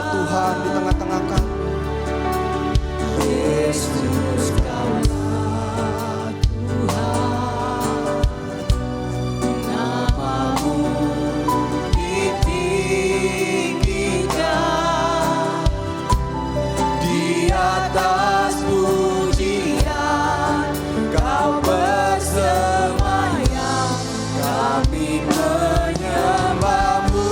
Allah Tuhan di tengah-tengah kami. Yesus Kaulah Tuhan, namamu ditinggikan di atas pujian, Kau bersemayam, kami menyembahmu.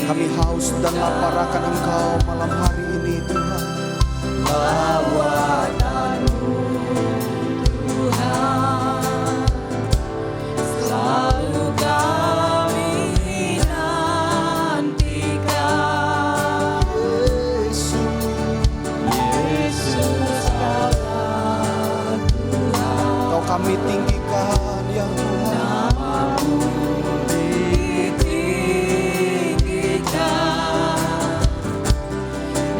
Kami haus dan lapar akan Engkau malam hari ini Tuhan. Lawatan-Mu Tuhan, selalu kami nantikan. Yesus Allah Tuhan, Kau kami tinggikan ya Tuhan. namamu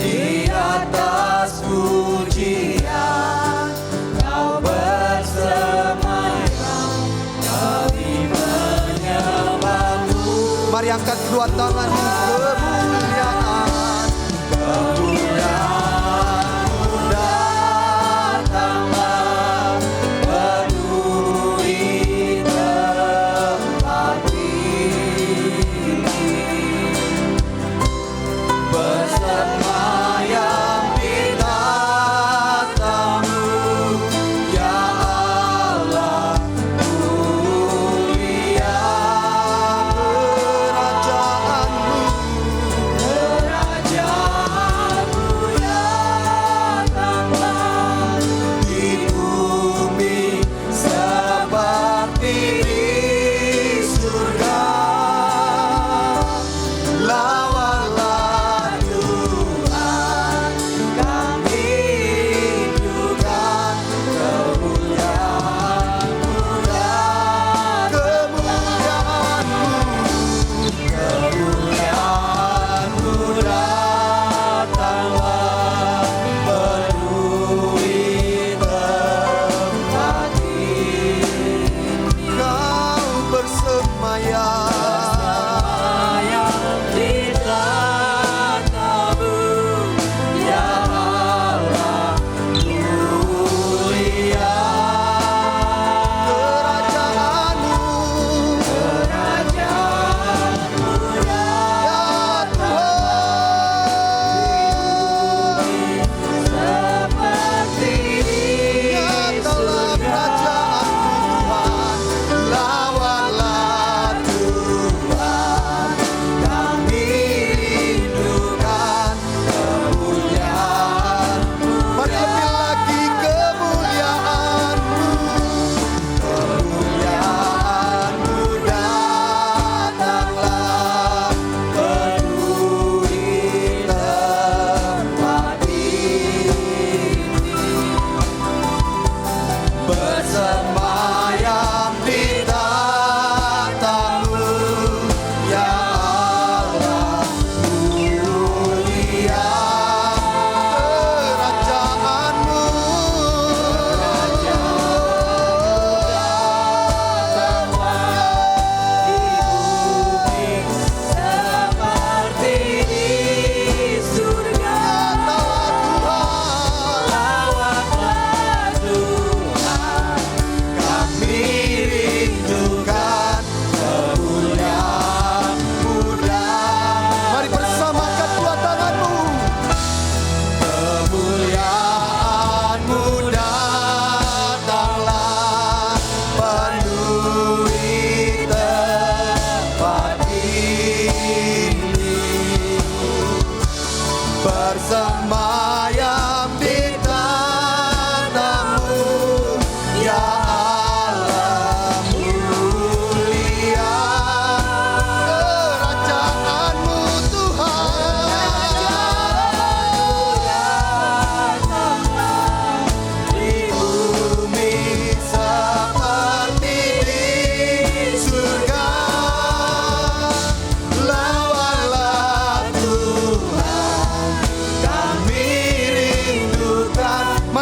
di atas pujian, Kau bersemayam, kami menyembahmu. Mari angkat kedua tangan, kemuliaan, kemuliaan-Mu datanglah, penuhi tempat ini, bersemayam di tatamu, ya Allah mulia. kerajaan-Mu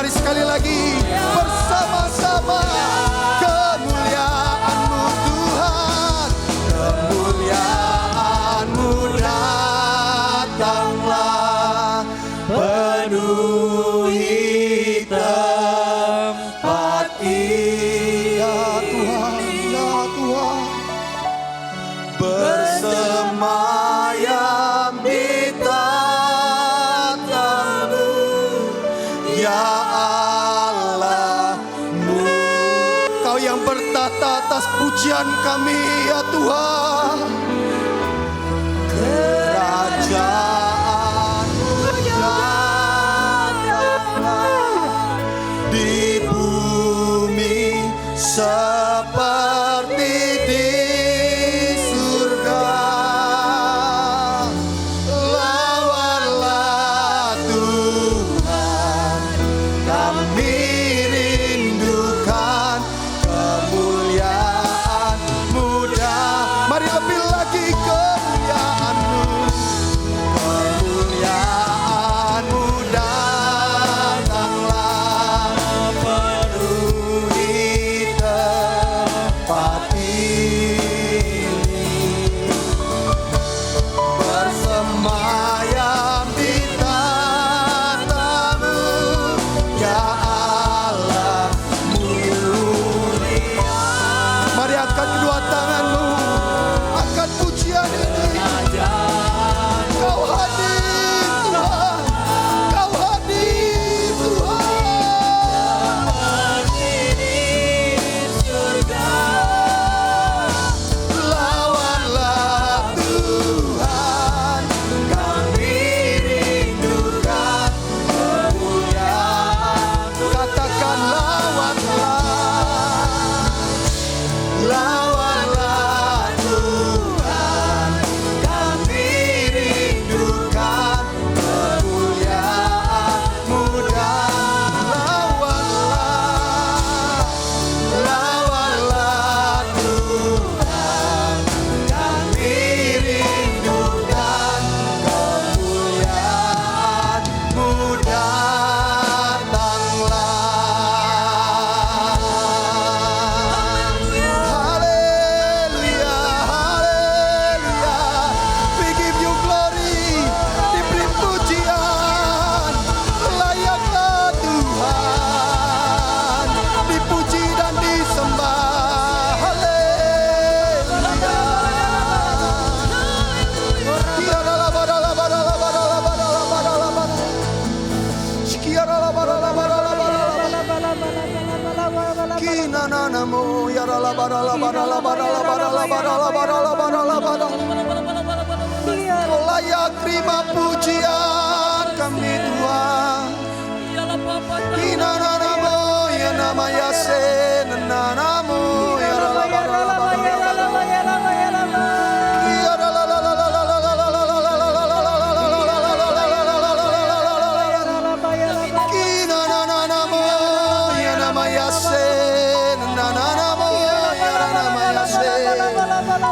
Mari sekali lagi bersama-sama. Kemuliaan-Mu Tuhan, kemuliaan-Mu datanglah, penuhi tempat ini. Ya Tuhan, ya Tuhan, bersemayam di tatamu, ya Allah-Mu. Kau yang bertata atas pujian kami, ya Tuhan. Kerajaan-Mu datanglah di bumi seperti di surga. Lawanlah Tuhan, kami rindukan kemuliaan-Mu. Mari lebih lagi kemuliaan-Mu, kemuliaan-Mu datanglah, penuhi tempat ini, bersemayam di tatamu, ya Allah-Mu. Mari angkat kedua tanganmu, angkat pujian ini. Kau hadir Tuhan, Kau hadir Tuhan. Lawanlah Tuhan, kami rindukan kemuliaan-Mu. Katakan lawanlah, lawanlah Tuhan, kami rindukan kemuliaan-Mu. Lawanlah Tuhan, kami rindukan kemuliaan-Mu. Haleluya, haleluya. We give you glory, diberi pujian. Layaklah Tuhan, dipuji dan disembah. Haleluya. Kiara badala badala badala badala badala badala. Kiara badala badala badala badala. Kina nanamu ya la badala badala badala badala badala badala badala badala. Kau layak terima pujian kami Tuhan. Kina nanamu ya nama Yasin nanamu ya la badala badala badala. Kiara la la la la la la la la la la la la la la la la la. Kina nanamu ya nama Yasin nanamu ya nama Yasin.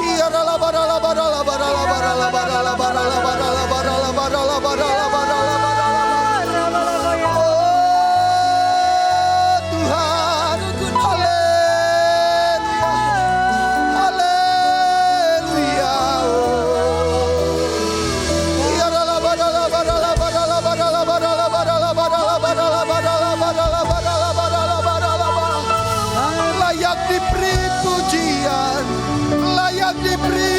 Kiara la badala badala badala badala badala badala badala badala badala badala badala badala. Oh Tuhan, haleluya, haleluya. Kiara la badala badala badala badala badala badala badala badala badala badala badala badala badala. Layak diberi pujian, layak diberi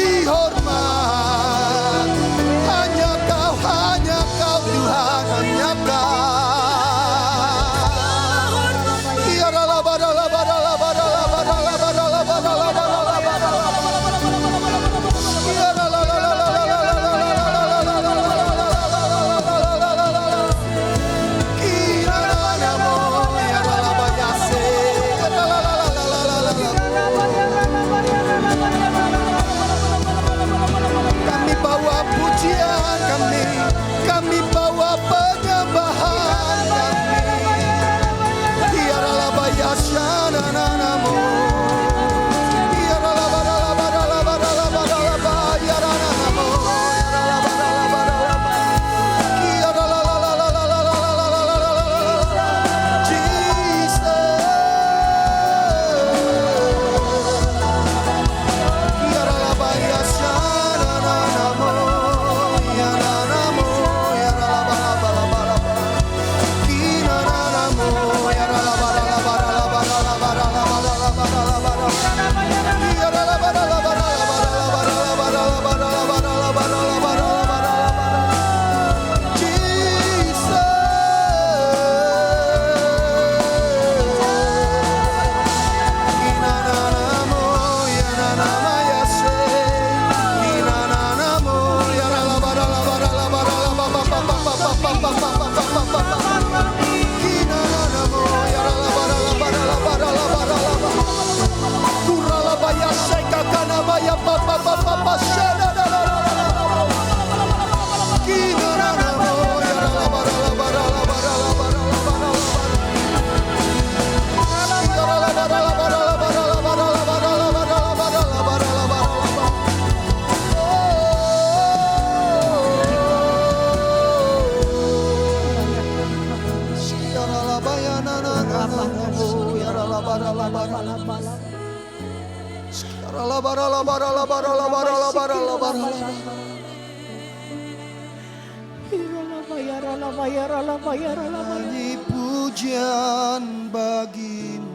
Nyanyi pujian bagimu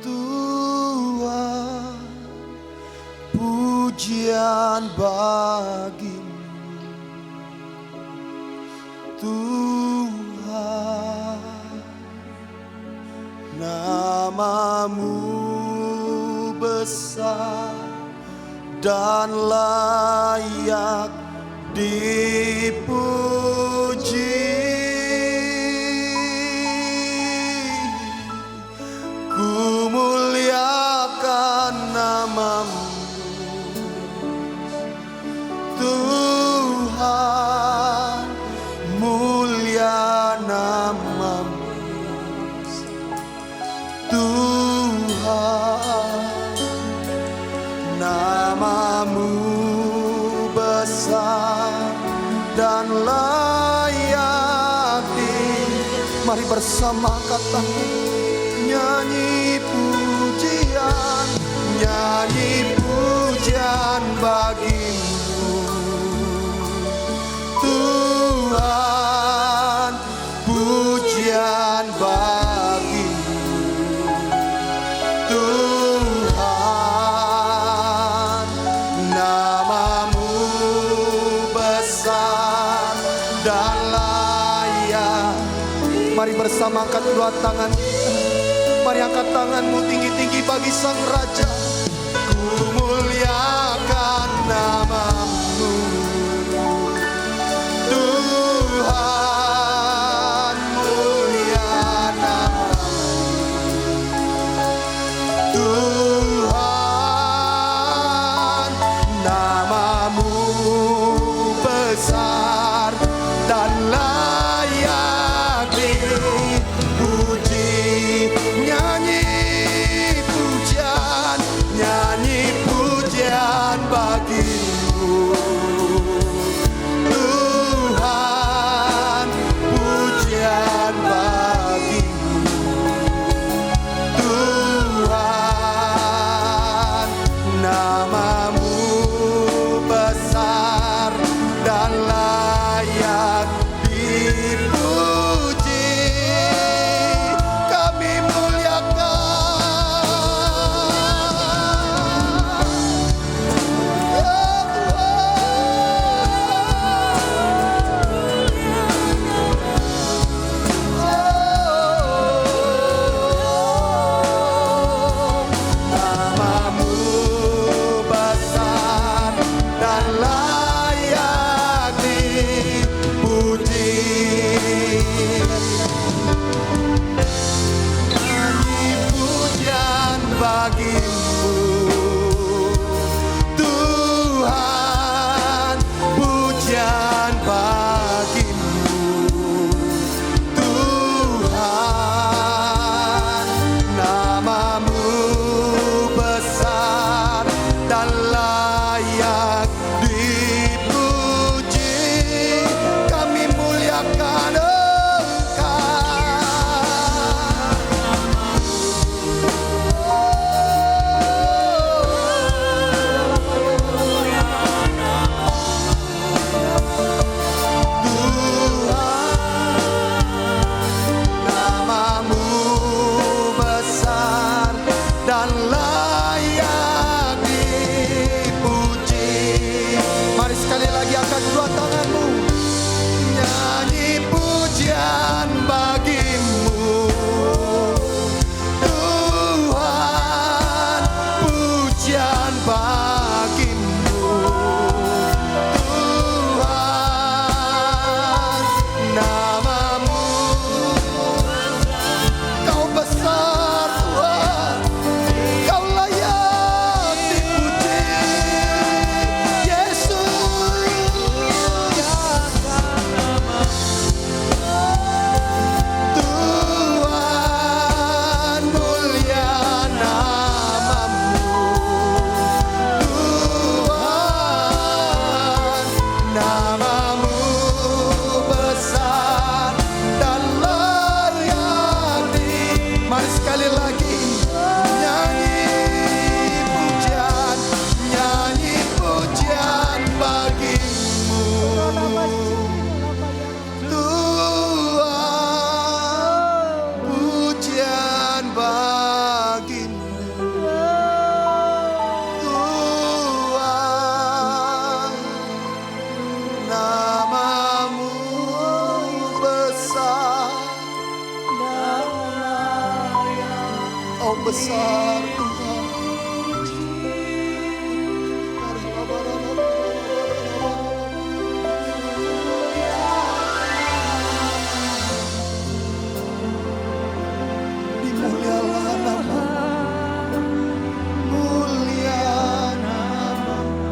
Tuhan, pujian bagimu Tuhan, namamu besar dan layak dipuji. Ku muliakan namamu Tuhan, mulia namamu Tuhan, namamu besar dan layak mari bersama katakan nyanyi pujian, nyanyi pujian bagimu Tuhan, pujian bagimu Tuhan, namamu besar dan layak. Mari bersama angkat kedua tangan. Mari angkat tanganmu tinggi-tinggi bagi Sang Raja. Ku muliakan namamu Tuhan, mulia namamu Tuhan, namamu besar dan layak dipuji. Nyanyi pujian, nyanyi Engkau besar Tuhan. Dimulialah nama-Mu, mulia nama-Mu.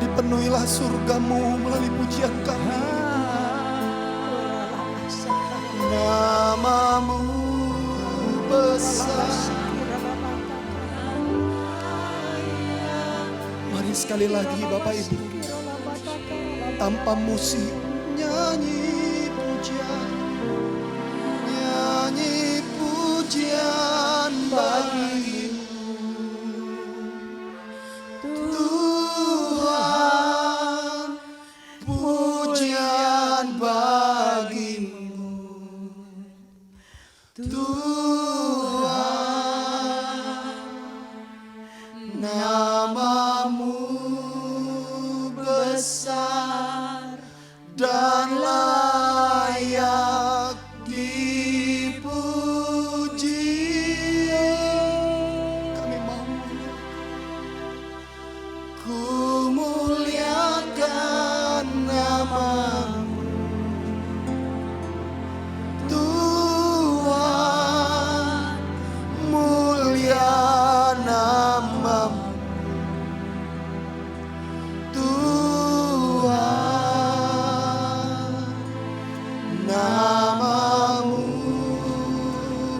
Dipenuhilah surga-Mu melalui pujian kami. Nama-Mu besar. Mari sekali lagi Bapak Ibu, tanpa musik nyanyi pujian, nyanyi pujian bagi-Mu Tuhan, pujian bagi-Mu Tuhan. Nama-Mu besar dan layak dipuji. Kami mau ku muliakan nama-Mu Tuhan, mulia nama-Mu Tuhan. Nama-Mu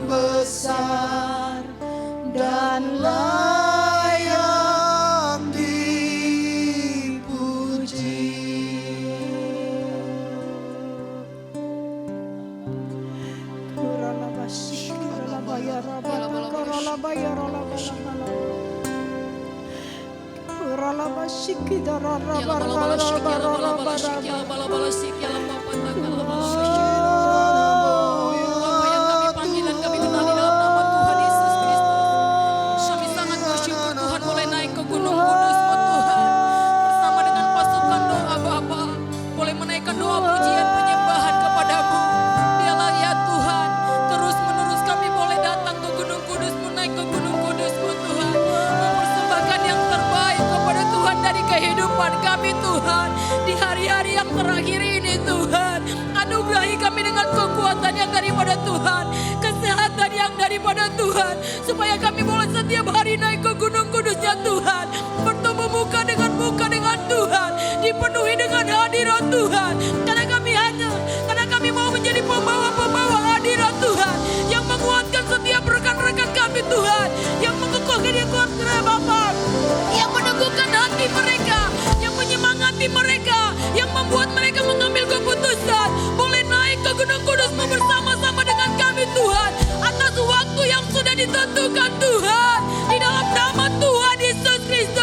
besar dan layak dipuji. Bapa yang kami panggil dan kami kenali dalam nama Tuhan Yesus Kristus. Kami sangat bersyukur Tuhan boleh naik ke Gunung Kudus-Mu Tuhan. Bersama dengan pasukan doa Bapa. Boleh menaikkan doa pujian penyembahan kepada-Mu. Dialah ya Tuhan. Terus menerus kami boleh datang ke Gunung Kudus-Mu, naik ke Gunung Kudus-Mu Tuhan. Mempersembahkan yang terbaik kepada Tuhan dari kehidupan kami Tuhan. Di hari-hari yang terakhir ini Tuhan. Anugerahi kami dengan kekuatan yang daripada Tuhan. Kesehatan yang daripada Tuhan. Supaya kami boleh setiap hari naik ke Gunung Kudus-Nya Tuhan. Bertemu muka dengan Tuhan. Dipenuhi dengan hadirat Tuhan. Karena kami mau menjadi pembawa-pembawa hadirat Tuhan. Yang menguatkan setiap rekan-rekan kami Tuhan. Yang mengukuhkan Bapa. Yang meneguhkan hati mereka. Yang menyemangati mereka. Yang membuat mereka mengambil keputusan. Boleh naik ke Gunung Kudus-Mu bersama-sama dengan kami Tuhan. Atas waktu yang sudah ditentukan Tuhan. Di dalam nama Tuhan Yesus Kristus.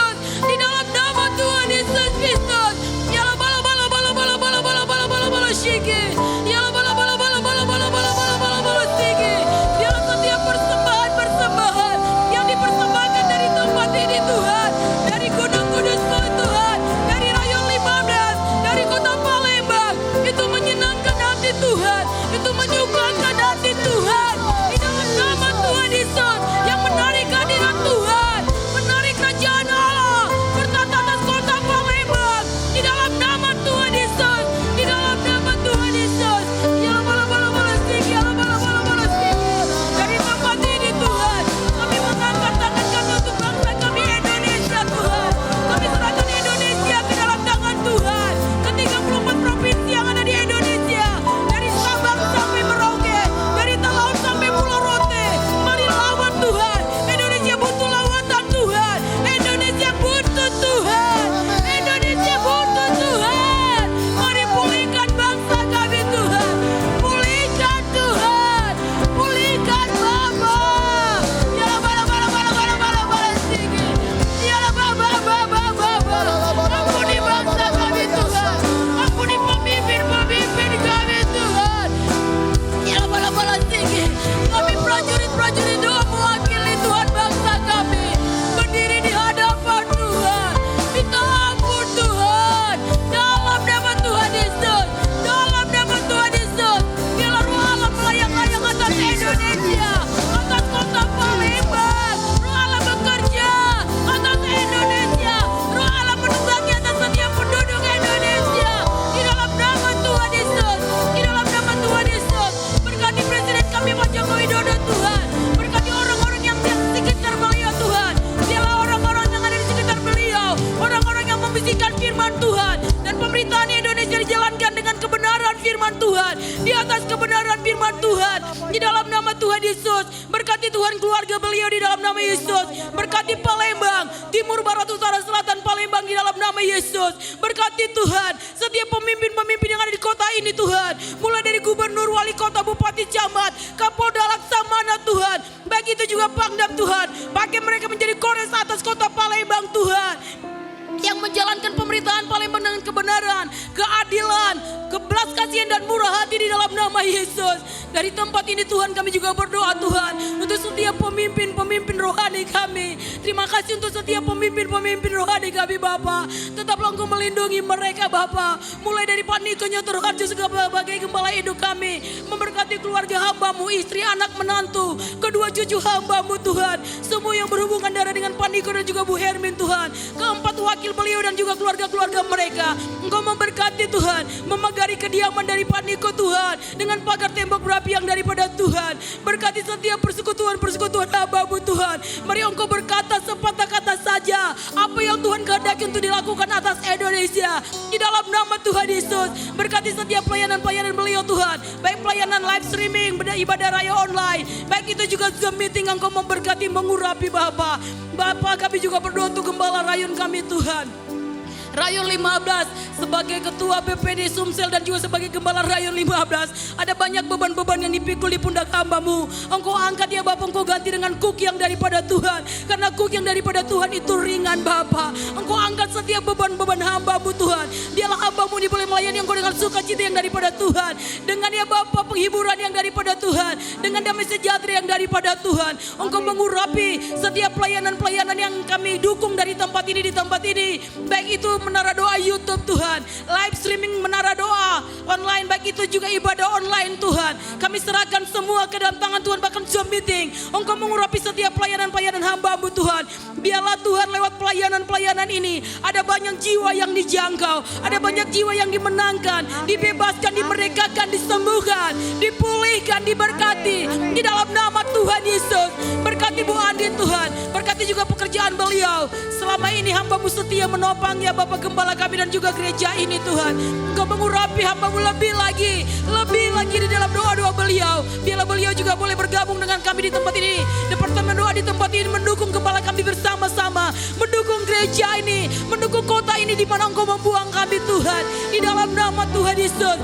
di atas kebenaran firman Tuhan. Di dalam nama Tuhan Yesus, berkati Tuhan keluarga beliau di dalam nama Yesus. Berkati Palembang, timur, barat, utara, selatan Palembang di dalam nama Yesus. Berkati Tuhan setiap pemimpin-pemimpin yang ada di kota ini Tuhan. Mulai dari gubernur, wali kota, bupati, camat, kapolda, laksamana Tuhan. Baik itu juga Pangdam Tuhan. Pakai mereka menjadi kores atas kota Palembang Tuhan. Yang menjalankan pemerintahan Palembang dengan kebenaran, keadilan, kebelas kasihan dan murah hati di dalam nama Yesus. Dari tempat ini Tuhan kami juga berdoa Tuhan untuk setiap pemimpin-pemimpin rohani kami. Terima kasih untuk setiap pemimpin-pemimpin rohani kami Bapa. Tetaplah Engkau melindungi mereka Bapa. Mulai dari Pak Niko Nyotor Harjo sebagai gembala hidup kami. Memberkati keluarga hamba-Mu, istri, anak, menantu, kedua cucu hamba-Mu Tuhan. Semua yang berhubungan darah dengan Pak Niko dan juga Bu Hermin Tuhan. Keempat wakil beliau dan juga keluarga-keluarga mereka. Engkau memberkati Tuhan, memagari kediaman dari Pak Niko Tuhan dengan pagar tembok berapi yang daripada Tuhan. Berkati setiap persekutuan hamba-Mu Tuhan. Mari Engkau berkata sepatah kata saja apa yang Tuhan kehendaki untuk dilakukan atas Indonesia di dalam nama Tuhan Yesus. Berkati setiap pelayanan-pelayanan beliau Tuhan, baik pelayanan live streaming, ibadah raya online, baik itu juga Zoom meeting. Engkau memberkati, mengurapi Bapa. Bapa, kami juga berdoa untuk gembala Rayon kami Tuhan. Rayon 15 sebagai ketua BPD Sumsel dan juga sebagai gembala Rayon 15. Ada banyak beban-beban yang dipikul di pundak hamba-Mu. Engkau angkat ya Bapa, Engkau ganti dengan kuk yang daripada Tuhan. Karena kuk yang daripada Tuhan itu ringan Bapa. Engkau angkat setiap beban-beban hamba-Mu Tuhan. Dialah hamba-Mu boleh melayani Engkau dengan sukacita yang daripada Tuhan. Dengan ya Bapa penghiburan yang daripada Tuhan. Dengan damai sejahtera yang daripada Tuhan. Engkau mengurapi setiap pelayanan-pelayanan yang kami dukung dari tempat ini di tempat ini. Baik itu Menara Doa YouTube Tuhan, live streaming Menara Doa online, baik itu juga ibadah online Tuhan. Kami serahkan semua ke dalam tangan Tuhan, bahkan Zoom meeting. Engkau mengurapi setiap pelayanan-pelayanan hamba-Mu Tuhan. Biarlah Tuhan lewat pelayanan-pelayanan ini ada banyak jiwa yang dijangkau, ada banyak jiwa yang dimenangkan, dibebaskan, dimerdekakan, disembuhkan, dipulihkan, diberkati di dalam nama Tuhan Yesus. Berkati Bu Andin Tuhan, berkati juga pekerjaan beliau. Selama ini hamba-Mu setia menopang ya Bapak Gembala kami dan juga gereja ini Tuhan. Engkau mengurapi hamba-Mu lebih lagi di dalam doa-doa beliau. Biarlah beliau juga boleh bergabung dengan kami di tempat ini. Departemen doa di tempat ini mendukung gembala kami bersama-sama, mendukung gereja ini, mendukung kota ini di mana Engkau membuang kami Tuhan. Di dalam nama Tuhan Yesus.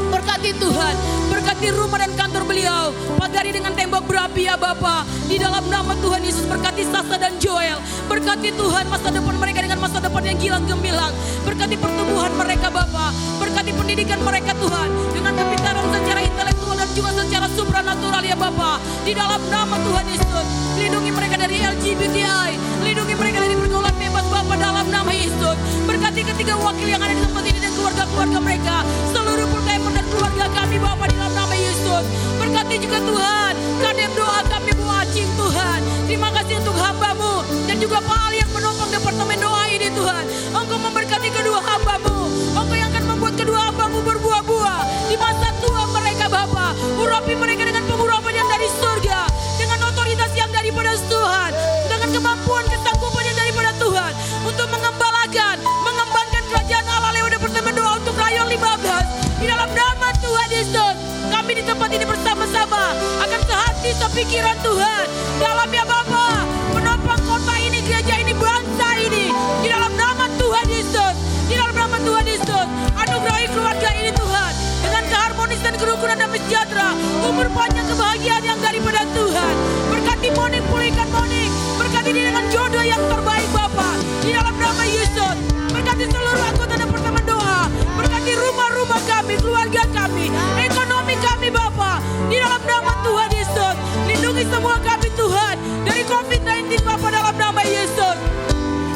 Berkati Tuhan, berkati rumah dan kantor beliau, pagari dengan tembok berapi ya Bapa. Di dalam nama Tuhan Yesus, berkati Sasa dan Joel. Berkati Tuhan masa depan mereka dengan masa depan yang gilang gemilang. Berkati pertumbuhan mereka Bapa, berkati pendidikan mereka Tuhan dengan kepintaran secara intelektual dan juga secara supranatural ya Bapa. Di dalam nama Tuhan Yesus, lindungi mereka dari LGBTI, lindungi mereka dari pergaulan bebas Bapa dalam nama Yesus. Berkati ketiga wakil yang ada di tempat ini dan keluarga-keluarga mereka, seluruh perkayaan dan keluarga kami Bapa di dalam nama Yesus. Berkati juga Tuhan kadep doa kami Bu Acing Tuhan. Terima kasih untuk hamba-Mu dan juga Pak Ali yang menopang departemen doa ini Tuhan. Engkau memberkati kedua hamba-Mu, Engkau yang akan membuat kedua hamba-Mu berbuah-buah di masa tua mereka Bapa. Urapi mereka dengan pengurapan yang dari surga, dengan otoritas yang daripada Tuhan, dengan kemampuan kesanggupan yang daripada Tuhan untuk mengembalakan, mengembangkan kerajaan Allah lewat departemen doa untuk Rayon 15. Di dalam nama Tuhan Yesus, kami di tempat ini bersama-sama akan sehati sepikiran Tuhan dalam ya Bapa menopang kota ini, gereja ini, bangsa ini. Di dalam nama Tuhan Yesus, di dalam nama Tuhan Yesus, anugerahi keluarga ini Tuhan dengan keharmonisan, kerukunan dan sejahtera, umur panjang, kebahagiaan yang daripada Tuhan. Berkati Monik, pulihkan Monik, berkati dia dengan jodoh yang terbaik Bapa. Di dalam nama Yesus, berkati seluruh anggota departemen doa, berkati rumah-rumah kami, keluarga kami, ekonomi kami Bapa. Di dalam nama Tuhan Yesus, lindungi semua kami Tuhan dari COVID-19 Bapa dalam nama Yesus.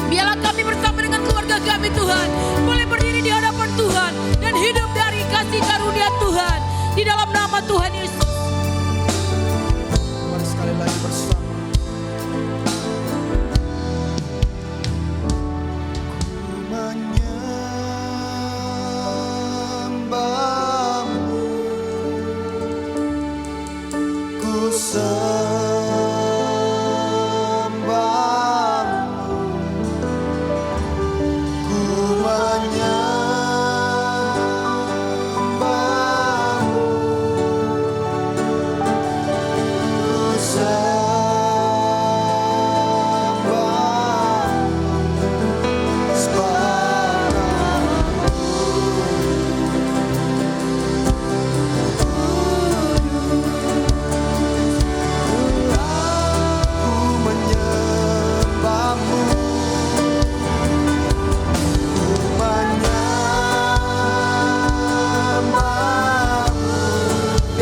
Biarlah kami bersama dengan keluarga kami Tuhan boleh berdiri di hadapan Tuhan dan hidup dari kasih karunia Tuhan di dalam nama Tuhan Yesus. Mari sekali lagi bersama.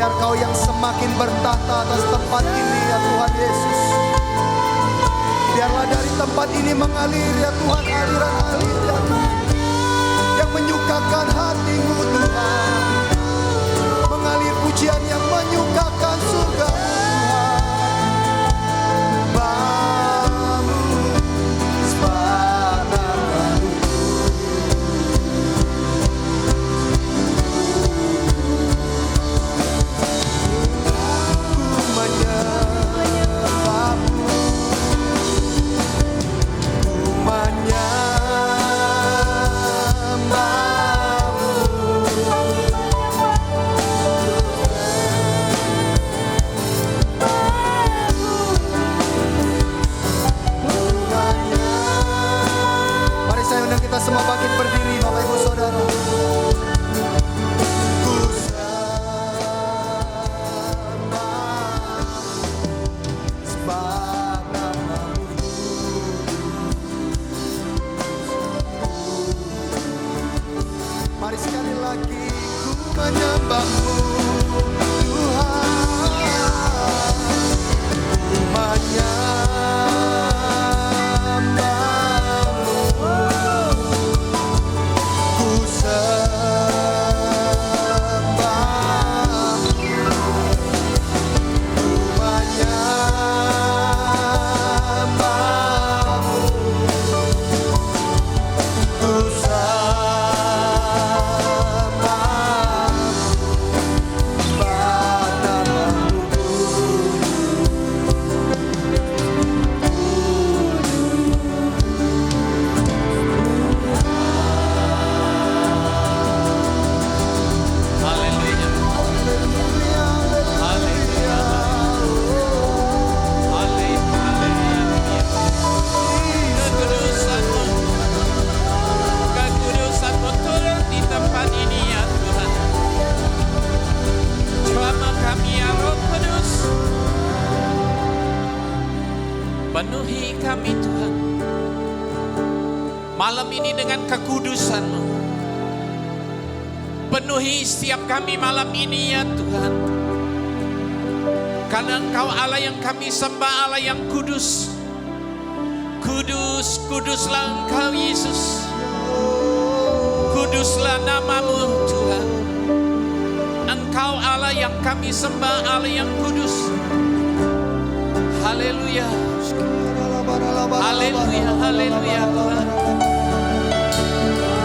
Biar Kau yang semakin bertahta atas tempat ini ya Tuhan Yesus. Biarlah dari tempat ini mengalir ya Tuhan, aliran-aliran ya Tuhan, yang menyukakan hati-Mu Tuhan. Mengalir pujian yang menyukakan surga-Mu Tuhan. Kita semua bangkit berdiri, Bapak Ibu Saudara. Ku sembah nama-Mu. Mari sekali lagi ku menyembah-Mu Tuhan. Ku penuhi kami Tuhan malam ini dengan kekudusan-Mu. Penuhi setiap kami malam ini ya Tuhan, karena Engkau Allah yang kami sembah, Allah yang kudus. Kudus, kuduslah Engkau Yesus. Kuduslah nama-Mu Tuhan. Engkau Allah yang kami sembah, Allah yang kudus. Haleluya. Haleluya, haleluya Tuhan.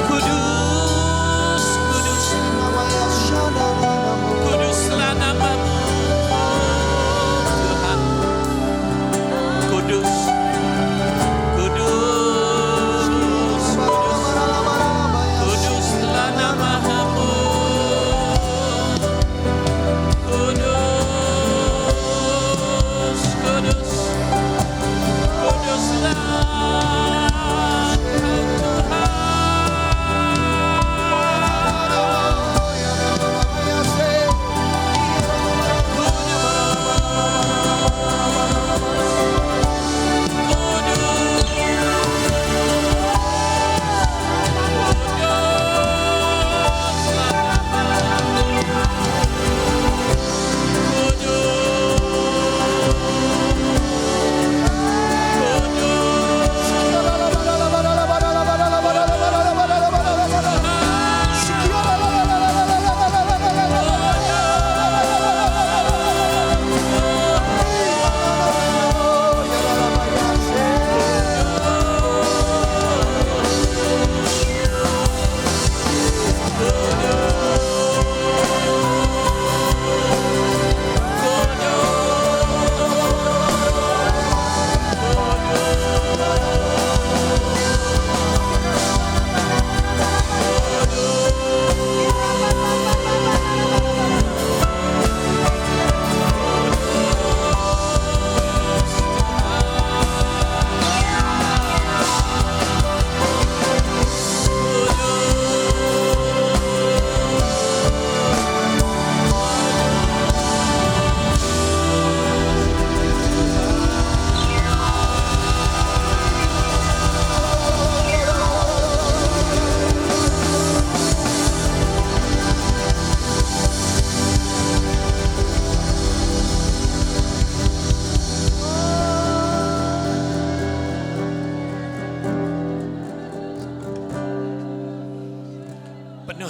Kudus, kudus, kuduslah nama-Mu Tuhan. Kudus, kudus, kudus, kuduslah nama-Mu. Kudus, kudus, kuduslah Engkau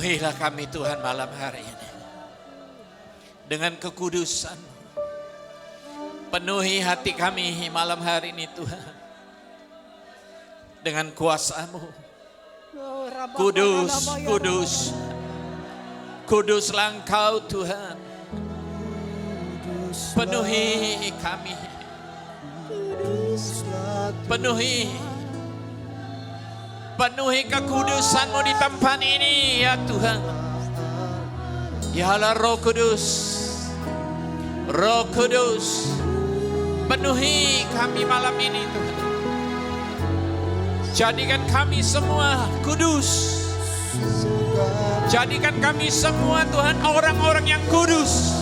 Penuhilah kami Tuhan malam hari ini dengan kekudusan. Penuhi hati kami malam hari ini Tuhan dengan kuasa-Mu. Kudus, kudus, kuduslah Engkau Tuhan. Penuhi kami. Penuhi kekudusan-Mu di tempat ini ya Tuhan. Ya Allah Roh Kudus. Roh Kudus. Penuhi kami malam ini Tuhan. Jadikan kami semua kudus. Jadikan kami semua Tuhan orang-orang yang kudus.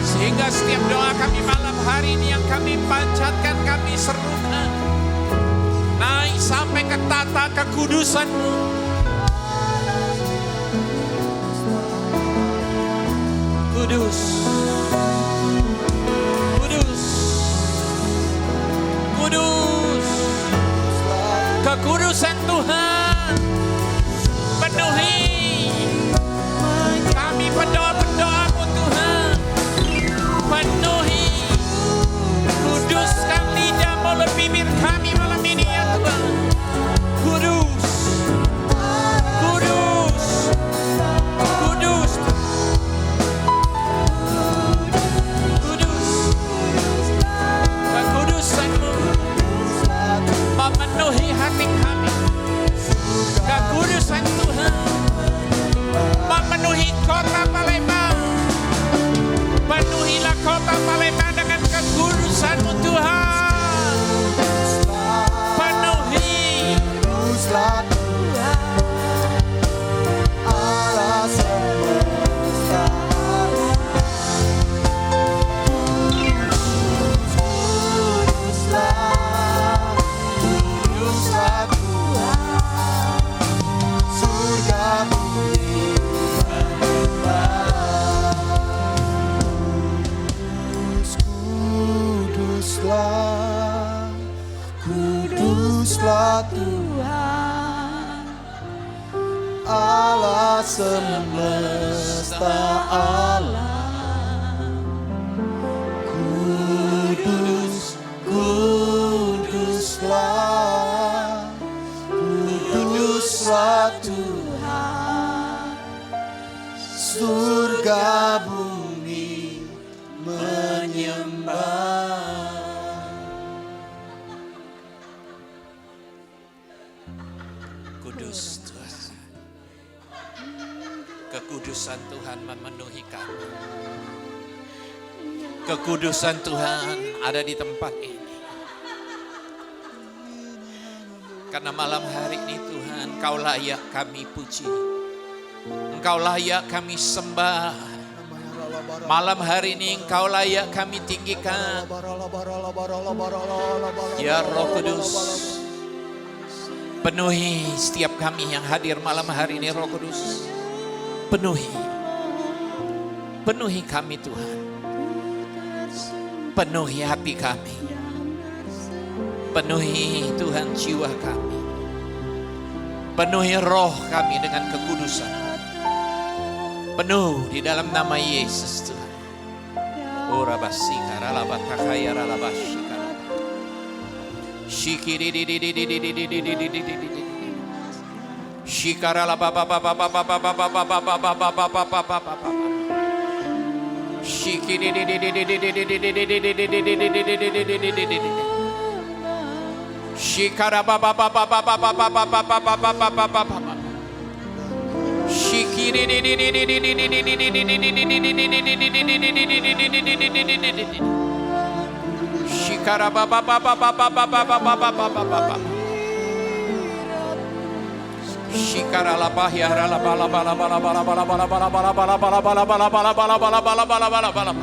Sehingga setiap doa kami malam hari ini yang kami panjatkan, kami serukan, naik sampai ke tata kekudusan-Mu. Kudus, kudus, kudus. Kekudusan Tuhan penuhi kami, pendoa-pendoa-Mu Tuhan. Penuhi, kuduskan lidah mulut bibir kami malam ini ya Tuhan. Kudus, kudus, kudus, kudus. Kekudusan-Mu memenuhi hati kami. Kekudusan Tuhan memenuhi kota Palembang. Penuhilah kota Palembang dengan kekudusan-Mu Tuhan. Penuhi. Kuduslah Allah semesta alam. Kuduslah Tuhan, surga bumi kuduslah, kuduslah Tuhan, Allah semesta alam. Kudus, kuduslah, kuduslah Tuhan, surga bumi menyembah. Kudus Tuhan. Kekudusan Tuhan memenuhi kami. Kekudusan Tuhan ada di tempat ini. Karena malam hari ini Tuhan, Engkau layak kami puji. Engkau layak kami sembah. Malam hari ini Engkau layak kami tinggikan. Ya Roh Kudus, penuhi setiap kami yang hadir malam hari ini Roh Kudus. Penuhi. Penuhi kami Tuhan. Penuhi hati kami. Penuhi Tuhan jiwa kami. Penuhi roh kami dengan kekudusan. Penuh di dalam nama Yesus Tuhan. Ora basika ralabataka ya ralabashika. Shikiri di di di di di di di di di di di di. Shikara la ba ba ba ba ba ba ba ba ba ba ba ba ba ba ba ba ba ba ba. Shikiri di di di di di di di di di di di di di di di di di di di. Shikara ba ba ba ba ba ba ba ba ba ba ba ba ba ba ba ba. Shikiri di di di di di di di di di di di di di di di di. Shikara ba ba ba ba ba ba ba ba ba ba ba ba ba ba. Shikara la ba ya la ba la ba la ba la ba la ba la ba la ba la ba la ba la ba la ba la ba la ba la ba la ba la ba la ba la ba la ba la.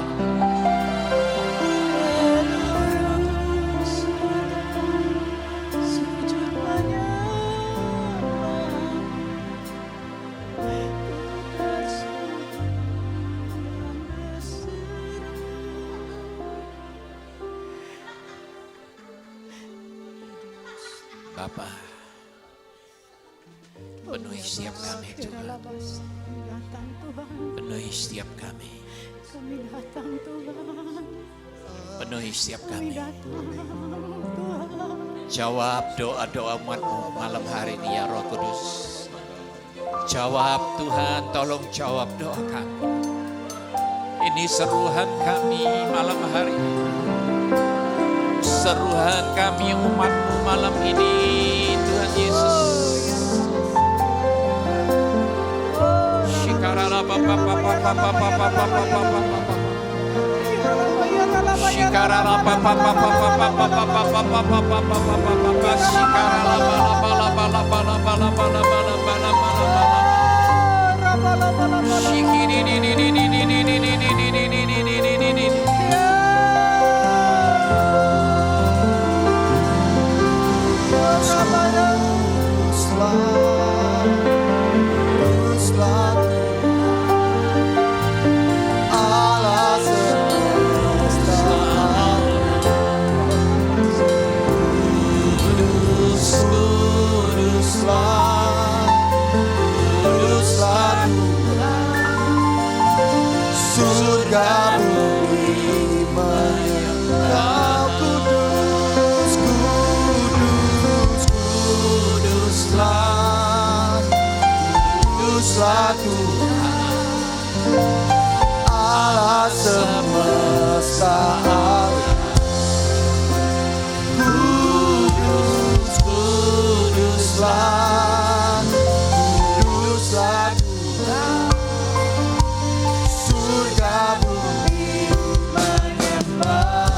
Bapa, Penuhi setiap kami Tuhan. Datang Tuhan, Penuhi setiap kami. kami datang Tuhan, Penuhi setiap kami kami. datang Tuhan. Jawab doa-doa umat-Mu malam hari ini ya Roh Kudus. Jawab Tuhan, tolong jawab doa kami. Ini seruhan kami malam hari ini. Seruhan kami umat-Mu malam ini Tuhan Yesus. Shikarala papa papa papa papa papa papa. Shikarala papa papa papa papa papa papa papa. Shikarala bala bala bala bala bala bala bala bala bala. Shikiri ni ni ni ni ni ni ni ni ni ni ni ni ni ni ni. Surga bumi menyembah kudus, kudus, kuduslah, kuduslah Tuhan Allah semesta alam. Kudus, kuduslah, kuduslah Tuhan surga bumi menyembah.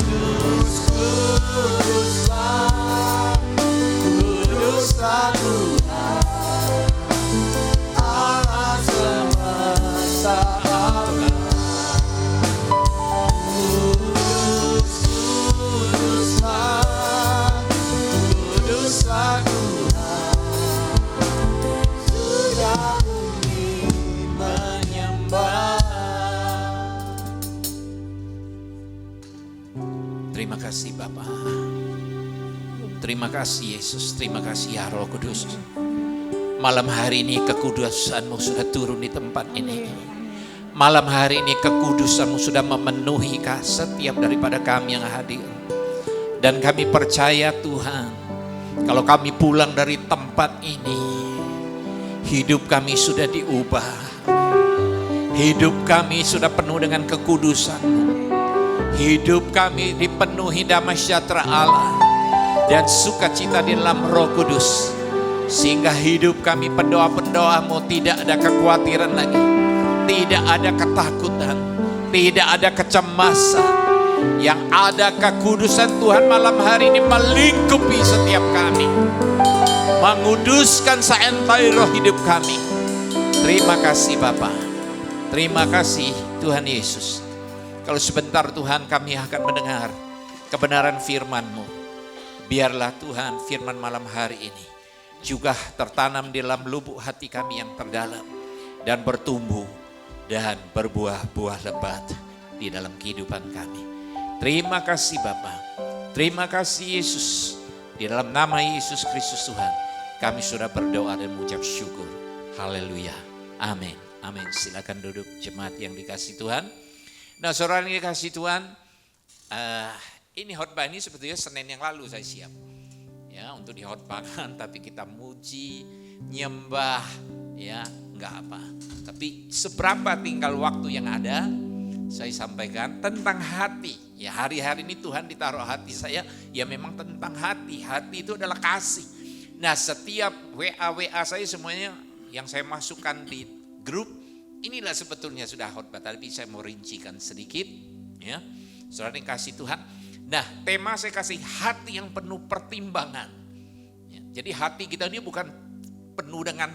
Kudus, kuduslah, kuduslah Tuhan Allah semesta alam. Kudus, kuduslah, kuduslah Tuhan surga bumi menyembah. Terima kasih Bapa. Terima kasih Yesus. Terima kasih ya Roh Kudus. Malam hari ini kekudusan-Mu sudah turun di tempat ini. Malam hari ini kekudusan-Mu sudah memenuhi setiap daripada kami yang hadir. Dan kami percaya Tuhan, kalau kami pulang dari tempat ini, hidup kami sudah diubah. Hidup kami sudah penuh dengan kekudusan-Mu. Hidup kami dipenuhi damai sejahtera Allah dan sukacita di dalam Roh Kudus. Sehingga hidup kami pendoa-pendoa-Mu tidak ada kekhawatiran lagi. Tidak ada ketakutan. Tidak ada kecemasan. Yang ada kekudusan Tuhan malam hari ini melingkupi setiap kami. Menguduskan saentai roh hidup kami. Terima kasih Bapa. Terima kasih Tuhan Yesus. Kalau sebentar Tuhan kami akan mendengar kebenaran firman-Mu. Biarlah Tuhan firman malam hari ini juga tertanam di dalam lubuk hati kami yang terdalam. Dan bertumbuh dan berbuah-buah lebat di dalam kehidupan kami. Terima kasih Bapa. Terima kasih Yesus. Di dalam nama Yesus Kristus Tuhan, kami sudah berdoa dan mengucap syukur. Haleluya. Amin. Amin. Silakan duduk jemaat yang dikasih Tuhan. Nah, saudara yang dikasih Tuhan, ini khotbah ini sebetulnya Senin yang lalu saya siap. Ya, untuk dikhotbahkan, tapi kita muji, nyembah, ya, enggak apa. Tapi seberapa tinggal waktu yang ada, saya sampaikan tentang hati. Ya, hari-hari ini Tuhan ditaruh hati saya, ya memang tentang hati. Hati itu adalah kasih. Nah, setiap WA saya semuanya yang saya masukkan di grup, inilah sebetulnya sudah khotbah. Tapi saya mau rincikan sedikit, ya. Saudara yang kasih Tuhan. Nah, tema saya kasih hati yang penuh pertimbangan. Ya, jadi hati kita ini bukan penuh dengan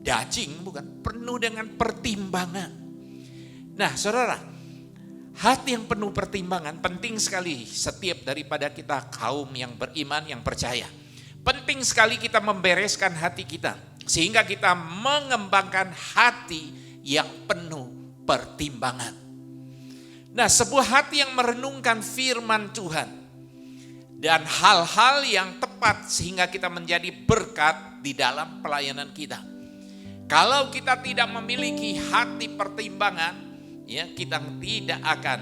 daging, bukan, penuh dengan pertimbangan. Nah, saudara, hati yang penuh pertimbangan penting sekali setiap daripada kita kaum yang beriman, yang percaya. Penting sekali kita membereskan hati kita sehingga kita mengembangkan hati yang penuh pertimbangan. Nah, sebuah hati yang merenungkan firman Tuhan dan hal-hal yang tepat sehingga kita menjadi berkat di dalam pelayanan kita. Kalau kita tidak memiliki hati pertimbangan, ya, kita tidak akan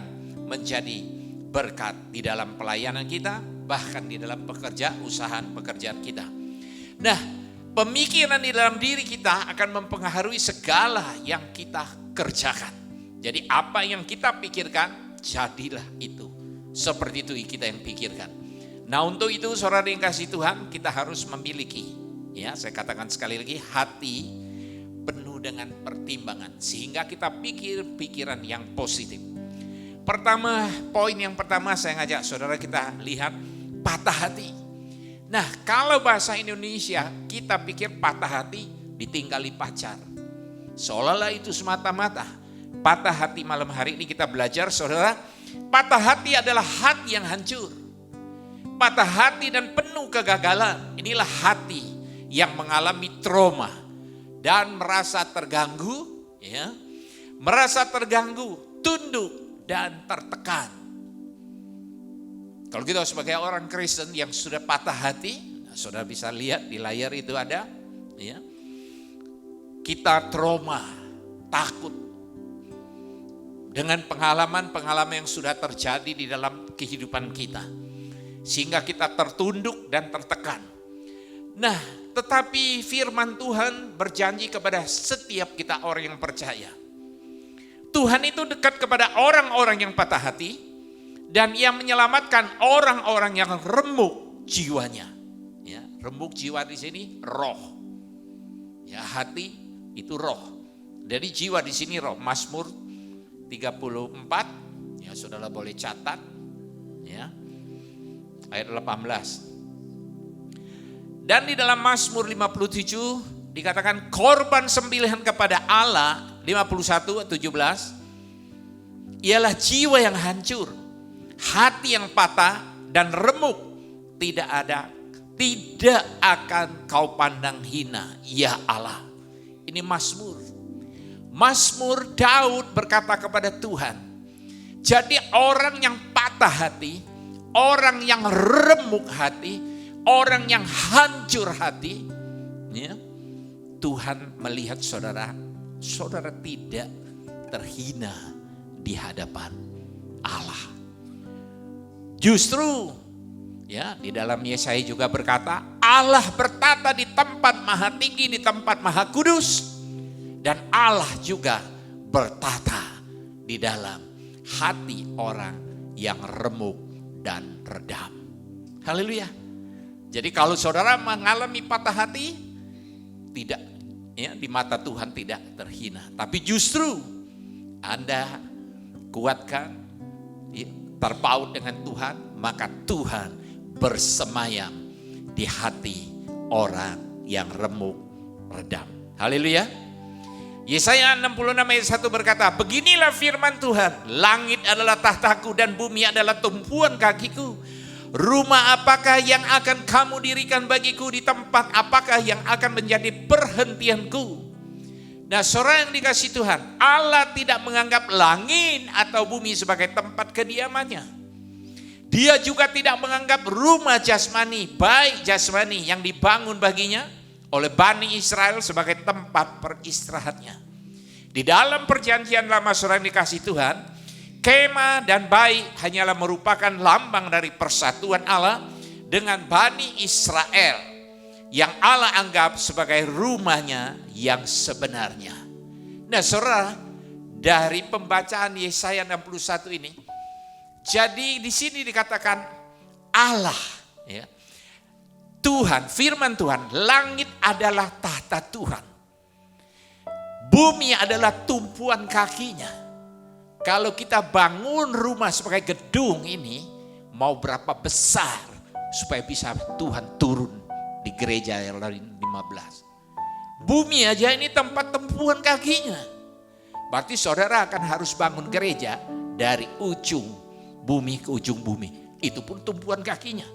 menjadi berkat di dalam pelayanan kita, bahkan di dalam pekerjaan kita. Nah, pemikiran di dalam diri kita akan mempengaruhi segala yang kita kerjakan. Jadi apa yang kita pikirkan, jadilah itu. Seperti itu kita yang pikirkan. Nah, untuk itu saudara yang kasih Tuhan, kita harus memiliki, ya, saya katakan sekali lagi, hati penuh dengan pertimbangan. Sehingga kita pikir pikiran yang positif. Poin yang pertama saya ngajak saudara kita lihat patah hati. Nah, kalau bahasa Indonesia kita pikir patah hati ditinggali pacar. Seolah-olah itu semata-mata. Patah hati malam hari ini kita belajar saudara, patah hati adalah hati yang hancur. Patah hati dan penuh kegagalan. Inilah hati yang mengalami trauma dan merasa terganggu, ya. Merasa terganggu, tunduk dan tertekan. Kalau kita sebagai orang Kristen yang sudah patah hati, nah, saudara bisa lihat di layar itu ada, ya. Kita trauma, takut dengan pengalaman-pengalaman yang sudah terjadi di dalam kehidupan kita. Sehingga kita tertunduk dan tertekan. Nah, tetapi firman Tuhan berjanji kepada setiap kita orang yang percaya. Tuhan itu dekat kepada orang-orang yang patah hati dan Ia menyelamatkan orang-orang yang remuk jiwanya. Ya, remuk jiwa di sini roh. Ya, hati itu roh. Jadi jiwa di sini roh. Mazmur 34, ya saudara boleh catat, ya, ayat 18. Dan di dalam Mazmur 57 dikatakan korban sembelihan kepada Allah, 51:17, ialah jiwa yang hancur, hati yang patah dan remuk, tidak akan kau pandang hina, ya Allah. Ini Mazmur Daud berkata kepada Tuhan. Jadi orang yang patah hati, orang yang remuk hati, orang yang hancur hati, ya, Tuhan melihat saudara tidak terhina di hadapan Allah. Justru, ya, di dalam Yesaya juga berkata, Allah bertata di tempat maha tinggi, di tempat maha kudus. Dan Allah juga bertata di dalam hati orang yang remuk dan redam. Haleluya. Jadi kalau saudara mengalami patah hati, tidak, ya, di mata Tuhan tidak terhina. Tapi justru Anda kuatkan, ya, terpaut dengan Tuhan, maka Tuhan bersemayam di hati orang yang remuk redam. Haleluya. Yesaya 66 ayat 1 berkata, beginilah firman Tuhan, langit adalah tahtaku dan bumi adalah tumpuan kakiku. Rumah apakah yang akan kamu dirikan bagiku, di tempat apakah yang akan menjadi perhentianku. Nah, saudara yang dikasih Tuhan, Allah tidak menganggap langit atau bumi sebagai tempat kediamannya. Dia juga tidak menganggap rumah jasmani, baik jasmani yang dibangun baginya oleh Bani Israel sebagai tempat peristirahatnya. Di dalam perjanjian lama saudara yang dikasih Tuhan, kemah dan bait hanyalah merupakan lambang dari persatuan Allah dengan Bani Israel yang Allah anggap sebagai rumahnya yang sebenarnya. Nah saudara, dari pembacaan Yesaya 61 ini, jadi di sini dikatakan Allah, ya, Tuhan, firman Tuhan, langit adalah tahta Tuhan. Bumi adalah tumpuan kakinya. Kalau kita bangun rumah sebagai gedung ini, mau berapa besar supaya bisa Tuhan turun di gereja yang lain 15. Bumi aja ini tempat tumpuan kakinya. Berarti saudara akan harus bangun gereja dari ujung bumi ke ujung bumi. Itu pun tumpuan kakinya.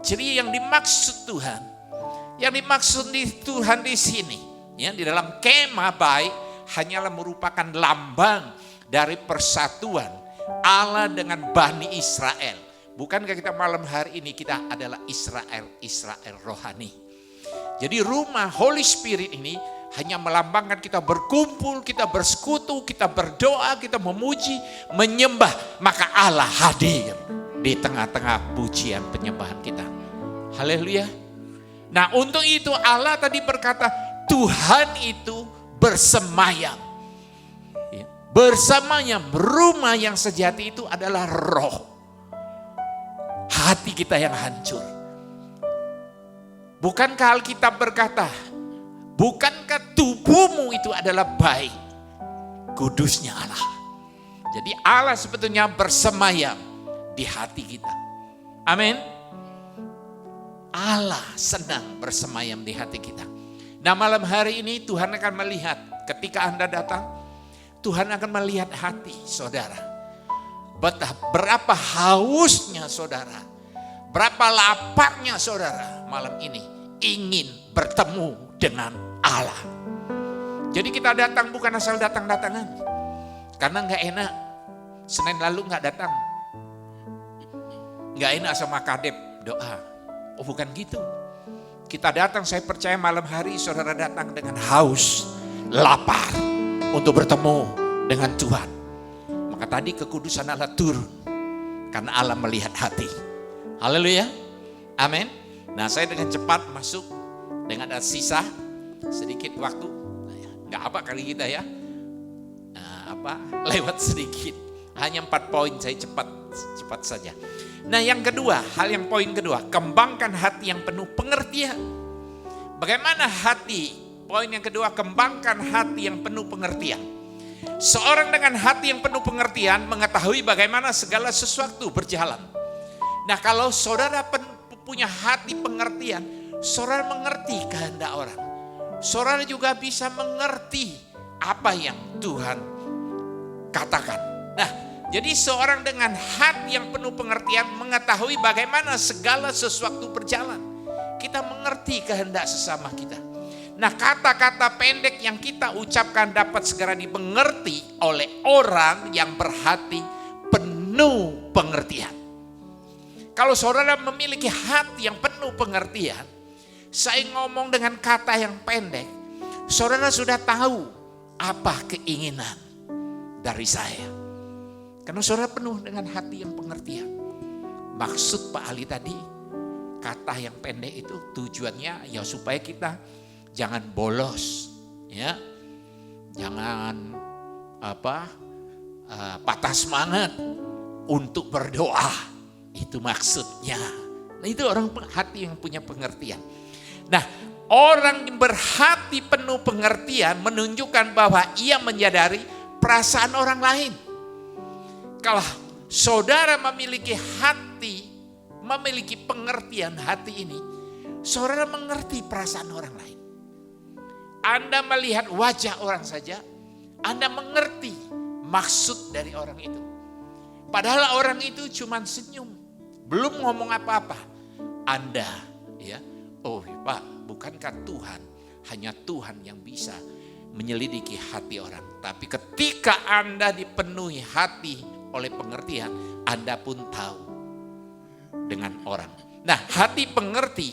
Jadi yang dimaksud Tuhan, yang dimaksud di Tuhan di sini, ya, di dalam kemah baik hanyalah merupakan lambang dari persatuan Allah dengan Bani Israel. Bukankah kita malam hari ini kita adalah Israel rohani. Jadi rumah Holy Spirit ini hanya melambangkan kita berkumpul, kita bersekutu, kita berdoa, kita memuji, menyembah. Maka Allah hadir di tengah-tengah pujian penyembahan kita. Haleluya. Nah untuk itu Allah tadi berkata Tuhan itu bersemayam. Bersemayam, rumah yang sejati itu adalah roh. Hati kita yang hancur. Bukankah Alkitab berkata, bukankah tubuhmu itu adalah baik, kudusnya Allah. Jadi Allah sebetulnya bersemayam di hati kita. Amin. Allah senang bersemayam di hati kita. Nah malam hari ini Tuhan akan melihat ketika Anda datang, Tuhan akan melihat hati saudara. Berapa hausnya saudara, berapa laparnya saudara malam ini ingin bertemu dengan Allah. Jadi kita datang bukan asal datang-datangan. Karena gak enak, Senin lalu gak datang. Gak enak sama kadep doa. Oh bukan gitu. Kita datang, saya percaya malam hari saudara datang dengan haus, lapar untuk bertemu dengan Tuhan. Maka tadi kekudusan Allah turun karena Allah melihat hati. Haleluya. Amin. Nah saya dengan cepat masuk dengan ada sisa sedikit waktu. Nggak apa kali kita ya. Lewat sedikit. Hanya 4 poin, saya cepat saja. Nah yang kedua, poin kedua, kembangkan hati yang penuh pengertian. Bagaimana hati? Poin yang kedua, kembangkan hati yang penuh pengertian. Seorang dengan hati yang penuh pengertian mengetahui bagaimana segala sesuatu berjalan. Nah kalau saudara punya hati pengertian, saudara mengerti kehendak orang. Saudara juga bisa mengerti apa yang Tuhan katakan. Nah jadi seorang dengan hati yang penuh pengertian mengetahui bagaimana segala sesuatu berjalan. Kita mengerti kehendak sesama kita. Nah kata-kata pendek yang kita ucapkan dapat segera dimengerti oleh orang yang berhati penuh pengertian. Kalau saudara memiliki hati yang penuh pengertian, saya ngomong dengan kata yang pendek, saudara sudah tahu apa keinginan dari saya. Karena saudara penuh dengan hati yang pengertian. Maksud Pak Ali tadi, kata yang pendek itu tujuannya ya supaya kita jangan bolos, ya, jangan patah semangat untuk berdoa. Itu maksudnya. Nah itu orang hati yang punya pengertian. Nah orang yang berhati penuh pengertian menunjukkan bahwa ia menyadari perasaan orang lain. Kalau saudara memiliki hati, memiliki pengertian hati ini, saudara mengerti perasaan orang lain. Anda melihat wajah orang saja, Anda mengerti maksud dari orang itu. Padahal orang itu cuma senyum, belum ngomong apa-apa. Anda, ya, oh Pak, bukankah Tuhan, hanya Tuhan yang bisa menyelidiki hati orang. Tapi ketika Anda dipenuhi hati oleh pengertian, Anda pun tahu dengan orang. Nah, hati pengerti,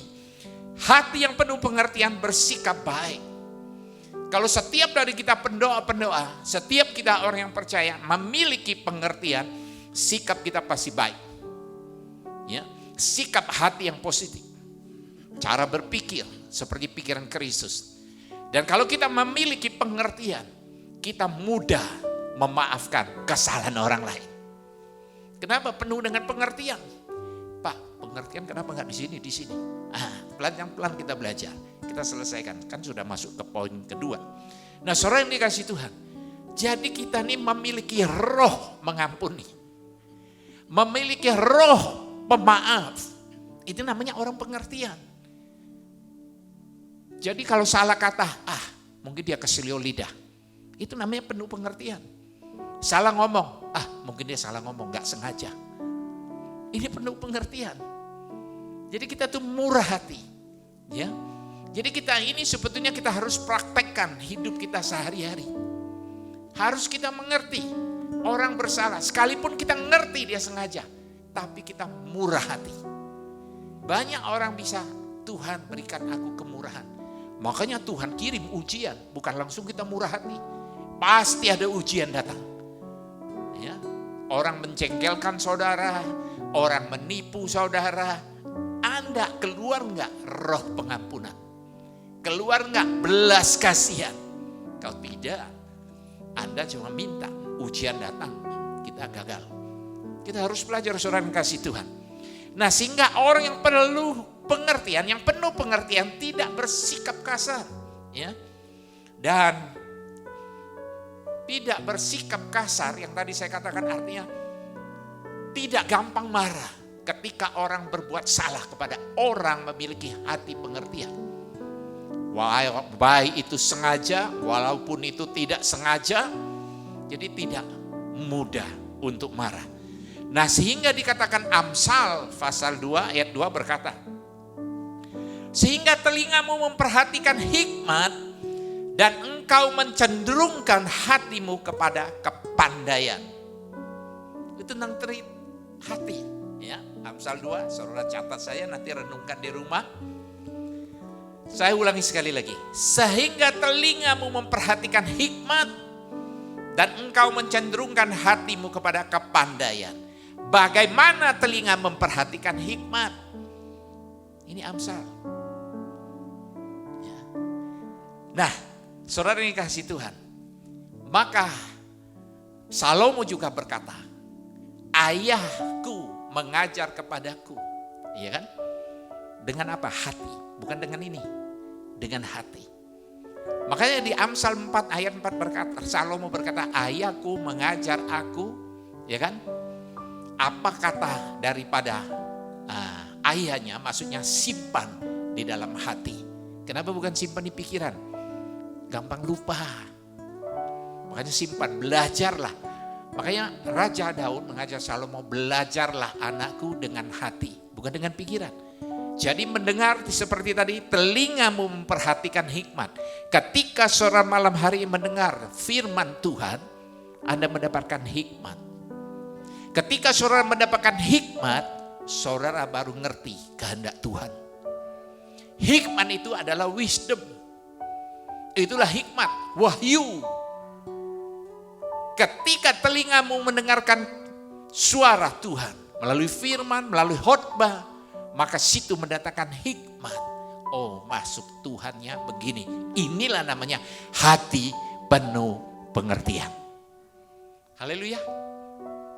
hati yang penuh pengertian bersikap baik. Kalau setiap dari kita pendoa-pendoa, setiap kita orang yang percaya memiliki pengertian, sikap kita pasti baik. Ya, sikap hati yang positif. Cara berpikir seperti pikiran Kristus. Dan kalau kita memiliki pengertian, kita mudah memaafkan kesalahan orang lain. Kenapa penuh dengan pengertian? Pak, pengertian kenapa nggak di sini? Pelan-pelan kita belajar. Kita selesaikan, kan sudah masuk ke poin kedua. Nah saudara yang dikasih Tuhan, jadi kita ini memiliki roh mengampuni. Memiliki roh pemaaf. Itu namanya orang pengertian. Jadi kalau salah kata, mungkin dia keselio lidah. Itu namanya penuh pengertian. Salah ngomong, mungkin dia salah ngomong, gak sengaja. Ini penuh pengertian. Jadi kita tuh murah hati. Ya. Jadi kita ini sebetulnya kita harus praktekkan hidup kita sehari-hari. Harus kita mengerti. orang bersalah, sekalipun kita ngerti dia sengaja, tapi kita murah hati. Banyak orang bisa, Tuhan berikan aku kemurahan. Makanya Tuhan kirim ujian, bukan langsung kita murah hati. Pasti ada ujian datang. Ya. Orang mencengkelkan saudara, orang menipu saudara. Anda keluar enggak roh pengampunan? Keluar enggak belas kasihan? Kalau tidak, Anda cuma minta, ujian datang, kita gagal. Kita harus belajar saudara yang kasih Tuhan. Nah, sehingga orang yang perlu pengertian, yang penuh pengertian, tidak bersikap kasar, ya. Dan tidak bersikap kasar, yang tadi saya katakan artinya tidak gampang marah ketika orang berbuat salah kepada orang memiliki hati pengertian. Baik itu sengaja, walaupun itu tidak sengaja, jadi tidak mudah untuk marah. Nah, sehingga dikatakan Amsal pasal 2 ayat 2 berkata, sehingga telingamu memperhatikan hikmat dan engkau mencenderungkan hatimu kepada kepandaian. Itu tentang hati, ya. Amsal 2, saudara catat saya, nanti renungkan di rumah. Saya ulangi sekali lagi. Sehingga telingamu memperhatikan hikmat dan engkau mencenderungkan hatimu kepada kepandaian. Bagaimana telinga memperhatikan hikmat? Ini Amsal. Ya. Nah, saudara yang kasih Tuhan, maka Salomo juga berkata, ayahku mengajar kepadaku, iya kan? Dengan apa? Hati, bukan dengan ini, dengan hati. Makanya di Amsal 4 ayat 4 berkata, Salomo berkata, ayahku mengajar aku, ya kan? Apa kata daripada ayahnya, maksudnya simpan di dalam hati. Kenapa bukan simpan di pikiran? Gampang lupa. Makanya simpan, belajarlah. Makanya Raja Daud mengajar Salomo, belajarlah anakku dengan hati, bukan dengan pikiran. Jadi mendengar seperti tadi, telingamu memperhatikan hikmat. Ketika saudara malam hari mendengar firman Tuhan, Anda mendapatkan hikmat. Ketika saudara mendapatkan hikmat, saudara baru ngerti kehendak Tuhan. Hikmat itu adalah wisdom. Itulah hikmat, wahyu. Ketika telingamu mendengarkan suara Tuhan melalui firman, melalui khotbah, maka situ mendatangkan hikmat. Oh, masuk Tuhannya begini. Inilah namanya hati penuh pengertian. Haleluya.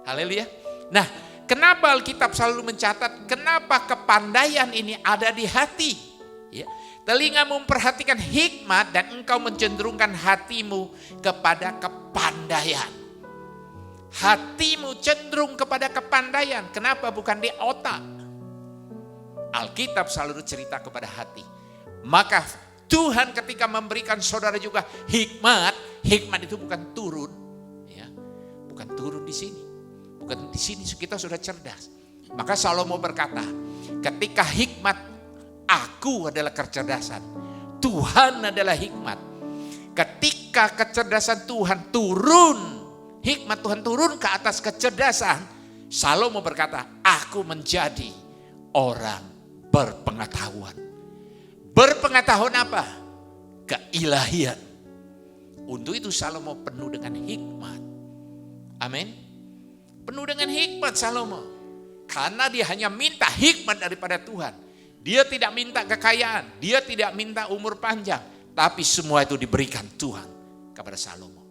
Haleluya. Nah, kenapa Alkitab selalu mencatat kenapa kepandaian ini ada di hati? Ya. Telinga memperhatikan hikmat dan engkau mencenderungkan hatimu kepada kepandaian. Hatimu cenderung kepada kepandaian. Kenapa bukan di otak? Alkitab selalu cerita kepada hati. Maka Tuhan ketika memberikan saudara juga hikmat, hikmat itu bukan turun, ya, bukan turun di sini, bukan di sini kita sudah cerdas. Maka Salomo berkata, ketika hikmat, aku adalah kecerdasan, Tuhan adalah hikmat. Ketika kecerdasan Tuhan turun, hikmat Tuhan turun ke atas kecerdasan, Salomo berkata, aku menjadi orang berpengetahuan. Berpengetahuan apa? Keilahian. Untuk itu Salomo penuh dengan hikmat. Amin. Penuh dengan hikmat Salomo. Karena dia hanya minta hikmat daripada Tuhan. Dia tidak minta kekayaan. Dia tidak minta umur panjang. Tapi semua itu diberikan Tuhan kepada Salomo.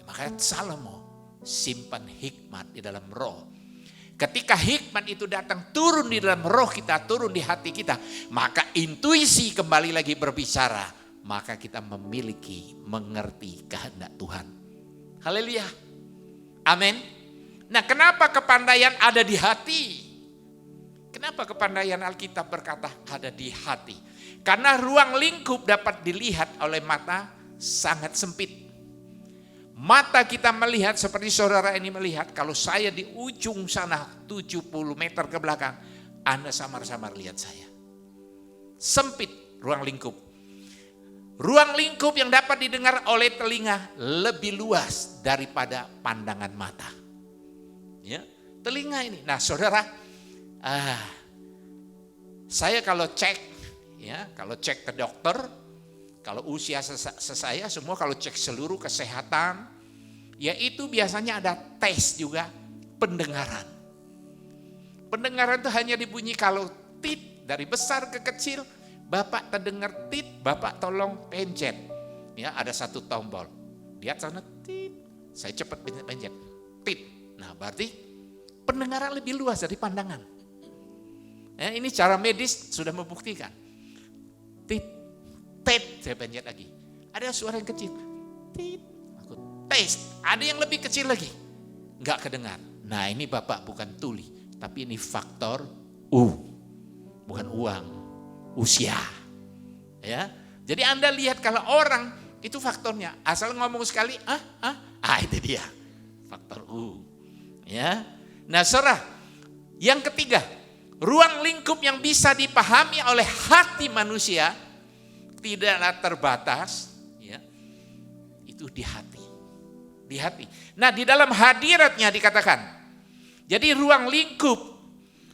Makanya Salomo simpan hikmat di dalam roh. Ketika hikmat itu datang turun di dalam roh kita, turun di hati kita, maka intuisi kembali lagi berbicara, maka kita memiliki, mengerti kehendak Tuhan. Haleluya. Amin. Nah, kenapa kepandaian ada di hati? Kenapa kepandaian Alkitab berkata ada di hati? Karena ruang lingkup dapat dilihat oleh mata sangat sempit. Mata kita melihat seperti saudara ini melihat, kalau saya di ujung sana 70 meter ke belakang, Anda samar-samar lihat saya. Sempit ruang lingkup. Ruang lingkup yang dapat didengar oleh telinga lebih luas daripada pandangan mata. Ya, telinga ini. Nah, saudara, saya kalau cek ke dokter, kalau usia saya semua kalau cek seluruh kesehatan, ya itu biasanya ada tes juga pendengaran. Pendengaran itu hanya dibunyi kalau tit dari besar ke kecil, Bapak terdengar tit, Bapak tolong pencet. Ya, ada satu tombol. Lihat sana tit, saya cepat pencet tit. Nah, berarti pendengaran lebih luas dari pandangan. Ini cara medis sudah membuktikan. Tit, tet, saya pencet lagi. Ada suara yang kecil. Tit, aku tes. Ada yang lebih kecil lagi. Enggak kedengar. Nah, ini Bapak bukan tuli, tapi ini faktor U. Bukan uang, usia. Ya. Jadi Anda lihat kalau orang itu faktornya asal ngomong sekali, itu dia. Faktor U. Ya. Nah, saudara, yang ketiga, ruang lingkup yang bisa dipahami oleh hati manusia tidaklah terbatas, ya. Itu di hati. Di hati. Nah, di dalam hadiratnya dikatakan. Jadi ruang lingkup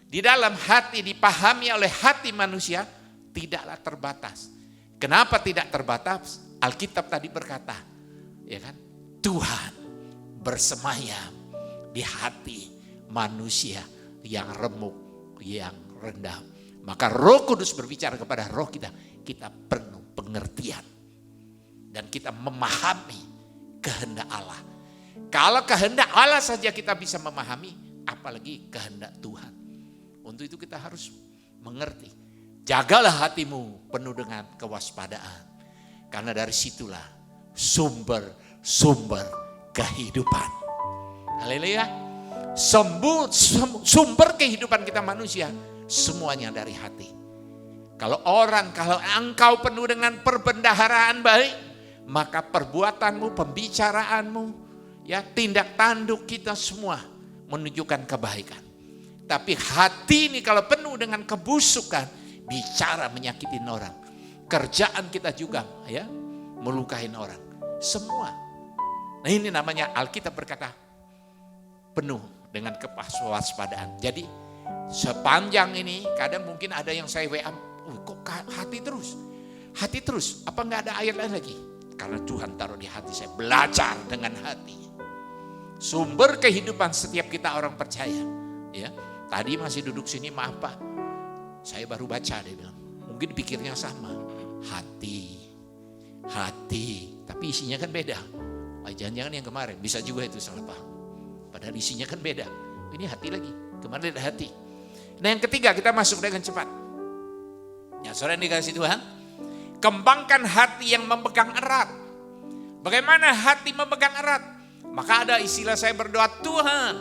di dalam hati dipahami oleh hati manusia tidaklah terbatas. Kenapa tidak terbatas? Alkitab tadi berkata, ya kan? Tuhan bersemayam di hati manusia yang remuk, yang rendah. Maka Roh Kudus berbicara kepada roh kita, kita penuh pengertian dan kita memahami kehendak Allah. Kalau kehendak Allah saja kita bisa memahami, apalagi kehendak Tuhan. Untuk itu kita harus mengerti. Jagalah hatimu penuh dengan kewaspadaan. Karena dari situlah sumber kehidupan. Haleluya. Sumber kehidupan kita manusia semuanya dari hati. Kalau engkau penuh dengan perbendaharaan baik, maka perbuatanmu, pembicaraanmu, ya tindak tanduk kita semua menunjukkan kebaikan. Tapi hati ini kalau penuh dengan kebusukan, bicara menyakitin orang. Kerjaan kita juga ya melukain orang. Semua. Nah, ini namanya Alkitab berkata penuh dengan kewaspadaan. Jadi sepanjang ini kadang mungkin ada yang saya WA, kok hati terus? Hati terus, apa enggak ada ayat lain lagi? Karena Tuhan taruh di hati saya, belajar dengan hati. Sumber kehidupan setiap kita orang percaya, ya. Tadi masih duduk sini, maaf Pak, saya baru baca, dia bilang. Mungkin pikirnya sama, hati. Tapi isinya kan beda. Jangan-jangan yang kemarin, bisa juga itu salah paham. Padahal isinya kan beda. Ini hati lagi, kemarin ada hati. Nah, yang ketiga, kita masuk dengan cepat. Ya, saudara yang dikasih Tuhan, kembangkan hati yang memegang erat. Bagaimana hati memegang erat? Maka ada istilah saya berdoa, Tuhan,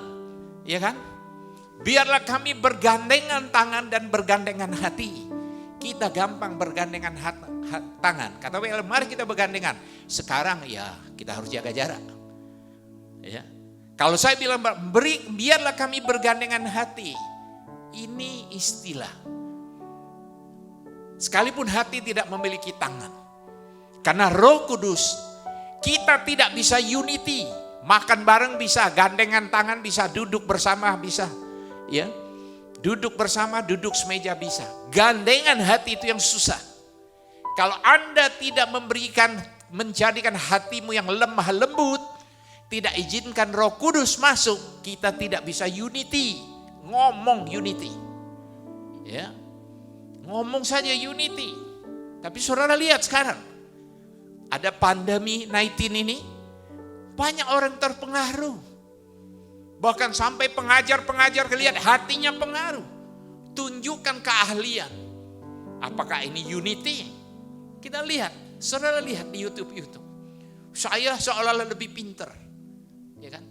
ya kan? Biarlah kami bergandengan tangan dan bergandengan hati. Kita gampang bergandengan tangan. Kata WL, mari kita bergandengan. Sekarang ya kita harus jaga jarak. Ya. Kalau saya bilang biarlah kami bergandengan hati. Ini istilah. Sekalipun hati tidak memiliki tangan. Karena Roh Kudus, kita tidak bisa unity. Makan bareng bisa, gandengan tangan bisa, duduk bersama bisa. Ya, duduk bersama, duduk semeja bisa. Gandengan hati itu yang susah. Kalau Anda tidak menjadikan hatimu yang lemah lembut, tidak izinkan Roh Kudus masuk, kita tidak bisa unity. Ngomong unity. Ya. Ngomong saja unity. Tapi saudara lihat sekarang, ada pandemi 19 ini, banyak orang terpengaruh. Bahkan sampai pengajar-pengajar lihat hatinya pengaruh. Tunjukkan keahlian. Apakah ini unity? Kita lihat, saudara lihat di YouTube. Saya seolah-olah lebih pinter. Ya kan?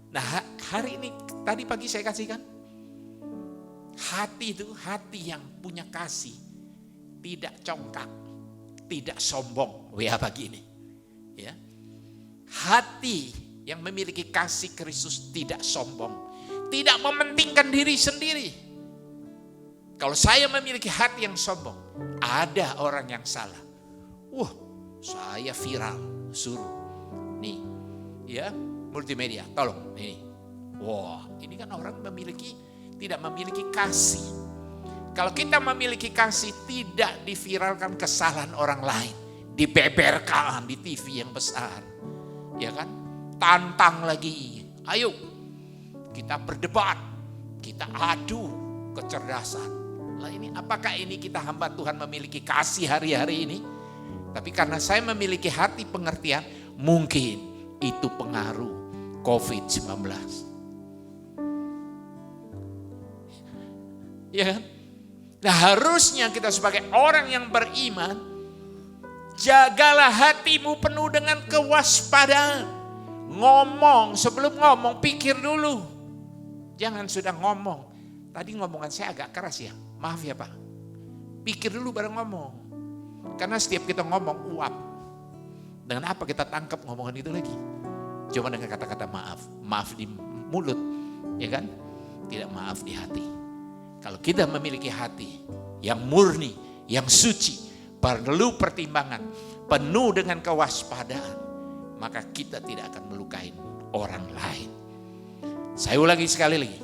Nah, hari ini, tadi pagi saya kasihkan. Hati itu, hati yang punya kasih. Tidak congkak, tidak sombong. WA pagi ini. Ya. Hati yang memiliki kasih Kristus tidak sombong. Tidak mementingkan diri sendiri. Kalau saya memiliki hati yang sombong, ada orang yang salah. Saya viral, suruh. Nih, ya, multimedia, tolong ini. Wah, ini kan orang tidak memiliki kasih. Kalau kita memiliki kasih, tidak diviralkan kesalahan orang lain, dibeberkan di TV yang besar, ya kan? Tantang lagi, ayo kita berdebat, kita adu kecerdasan. Lah ini, apakah ini kita hamba Tuhan memiliki kasih hari-hari ini? Tapi karena saya memiliki hati pengertian, mungkin itu pengaruh COVID-19. Ya kan? Nah, harusnya kita sebagai orang yang beriman, jagalah hatimu penuh dengan kewaspadaan. Ngomong, sebelum ngomong pikir dulu. Jangan sudah ngomong. Tadi ngomongan saya agak keras ya, maaf ya Pak. Pikir dulu baru ngomong. Karena setiap kita ngomong uap. Dengan apa kita tangkap ngomongan itu lagi? Cuma dengan kata-kata maaf. Maaf di mulut, ya kan? Tidak maaf di hati. Kalau kita memiliki hati yang murni, yang suci, perlu pertimbangan, penuh dengan kewaspadaan, maka kita tidak akan melukai orang lain. Saya ulangi sekali lagi,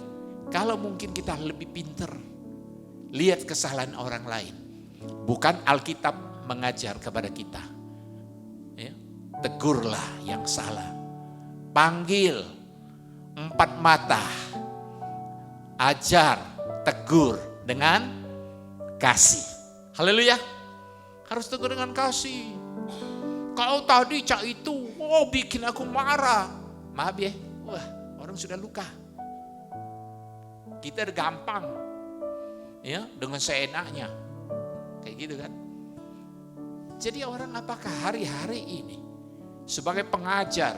kalau mungkin kita lebih pintar, lihat kesalahan orang lain. Bukan Alkitab mengajar kepada kita. Ya, tegurlah yang salah. Panggil 4 mata. Ajar, tegur dengan kasih. Haleluya. Harus tegur dengan kasih. Kalau tadi cak itu, bikin aku marah. Maaf ya, orang sudah luka. Kita gampang, ya, dengan seenaknya, kayak gitu kan. Jadi orang apakah hari-hari ini sebagai pengajar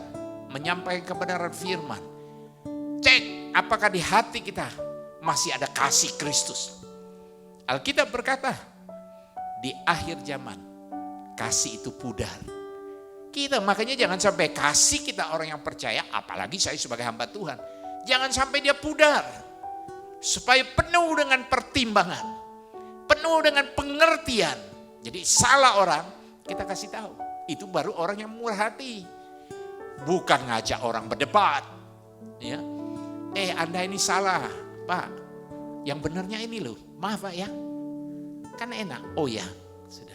menyampaikan kebenaran firman, cek apakah di hati kita masih ada kasih Kristus. Alkitab berkata, di akhir zaman kasih itu pudar. Kita makanya jangan sampai kasih kita orang yang percaya, apalagi saya sebagai hamba Tuhan, jangan sampai dia pudar. Supaya penuh dengan pertimbangan, penuh dengan pengertian. Jadi salah orang, kita kasih tahu. Itu baru orang yang murah hati. Bukan ngajak orang berdebat. Ya. Anda ini salah, Pak. Yang benarnya ini loh. Maaf Pak ya. Kan enak. Oh ya, sudah.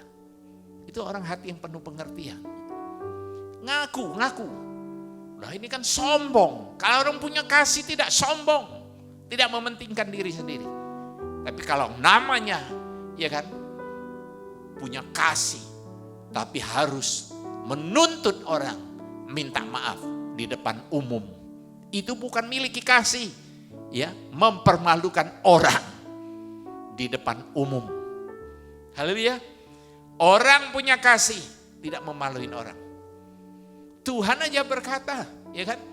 Itu orang hati yang penuh pengertian. Ngaku. Nah ini kan sombong. Kalau orang punya kasih tidak sombong. Tidak mementingkan diri sendiri. Tapi kalau namanya, ya kan, punya kasih, tapi harus menuntut orang minta maaf di depan umum. Itu bukan miliki kasih, ya, mempermalukan orang di depan umum. Haleluya. Orang punya kasih tidak memaluin orang. Tuhan aja berkata, ya kan,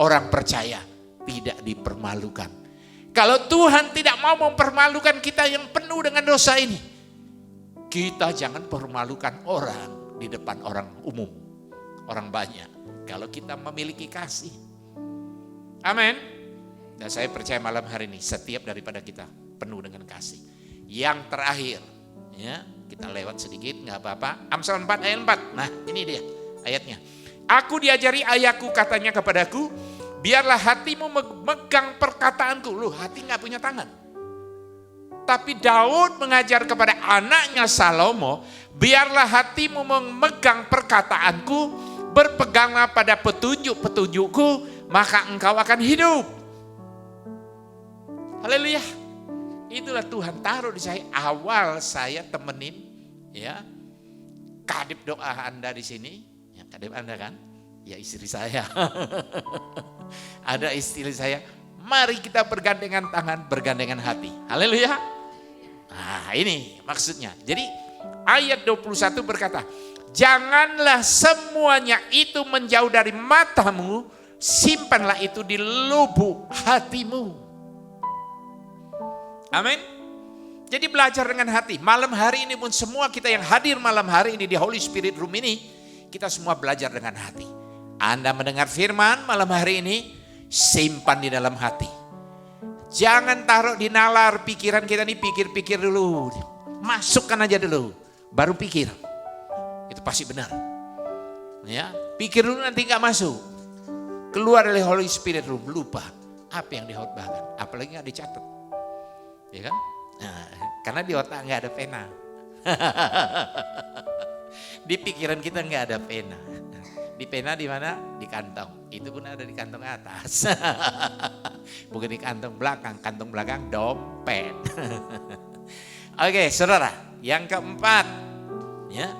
orang percaya tidak dipermalukan. Kalau Tuhan tidak mau mempermalukan kita yang penuh dengan dosa ini, kita jangan permalukan orang di depan orang umum, orang banyak. Kalau kita memiliki kasih. Amin. Dan saya percaya malam hari ini setiap daripada kita penuh dengan kasih. Yang terakhir, ya, kita lewat sedikit nggak apa-apa. Amsal 4 ayat 4. Nah, ini dia ayatnya. Aku diajari ayahku katanya kepadaku, biarlah hatimu memegang perkataanku. Loh, hati gak punya tangan. Tapi Daud mengajar kepada anaknya Salomo, biarlah hatimu memegang perkataanku, berpeganglah pada petunjuk-petunjukku, maka engkau akan hidup. Haleluya. Itulah Tuhan taruh di saya. Awal saya temenin, ya, kadip doa Anda di sini. Ya, kadip Anda kan? Ya istri saya. Ada istri saya. Mari kita bergandengan tangan, bergandengan hati. Haleluya. Nah ini maksudnya. Jadi ayat 21 berkata, janganlah semuanya itu menjauh dari matamu, simpanlah itu di lubuk hatimu. Amin. Jadi belajar dengan hati. Malam hari ini pun semua kita yang hadir malam hari ini di Holy Spirit Room ini, kita semua belajar dengan hati. Anda mendengar firman malam hari ini, simpan di dalam hati. Jangan taruh di nalar pikiran kita nih, pikir-pikir dulu. Masukkan aja dulu, baru pikir. Itu pasti benar. Ya, pikir dulu nanti nggak masuk. Keluar dari Holy Spirit room, lupa apa yang dihotbahkan, apalagi nggak dicatat, ya kan? Nah, karena di otak nggak ada pena, di pikiran kita nggak ada pena. Di pena di mana? Di kantong. Itu pun ada di kantong atas, bukan di kantong belakang dompet. Oke, saudara, yang keempat, ya,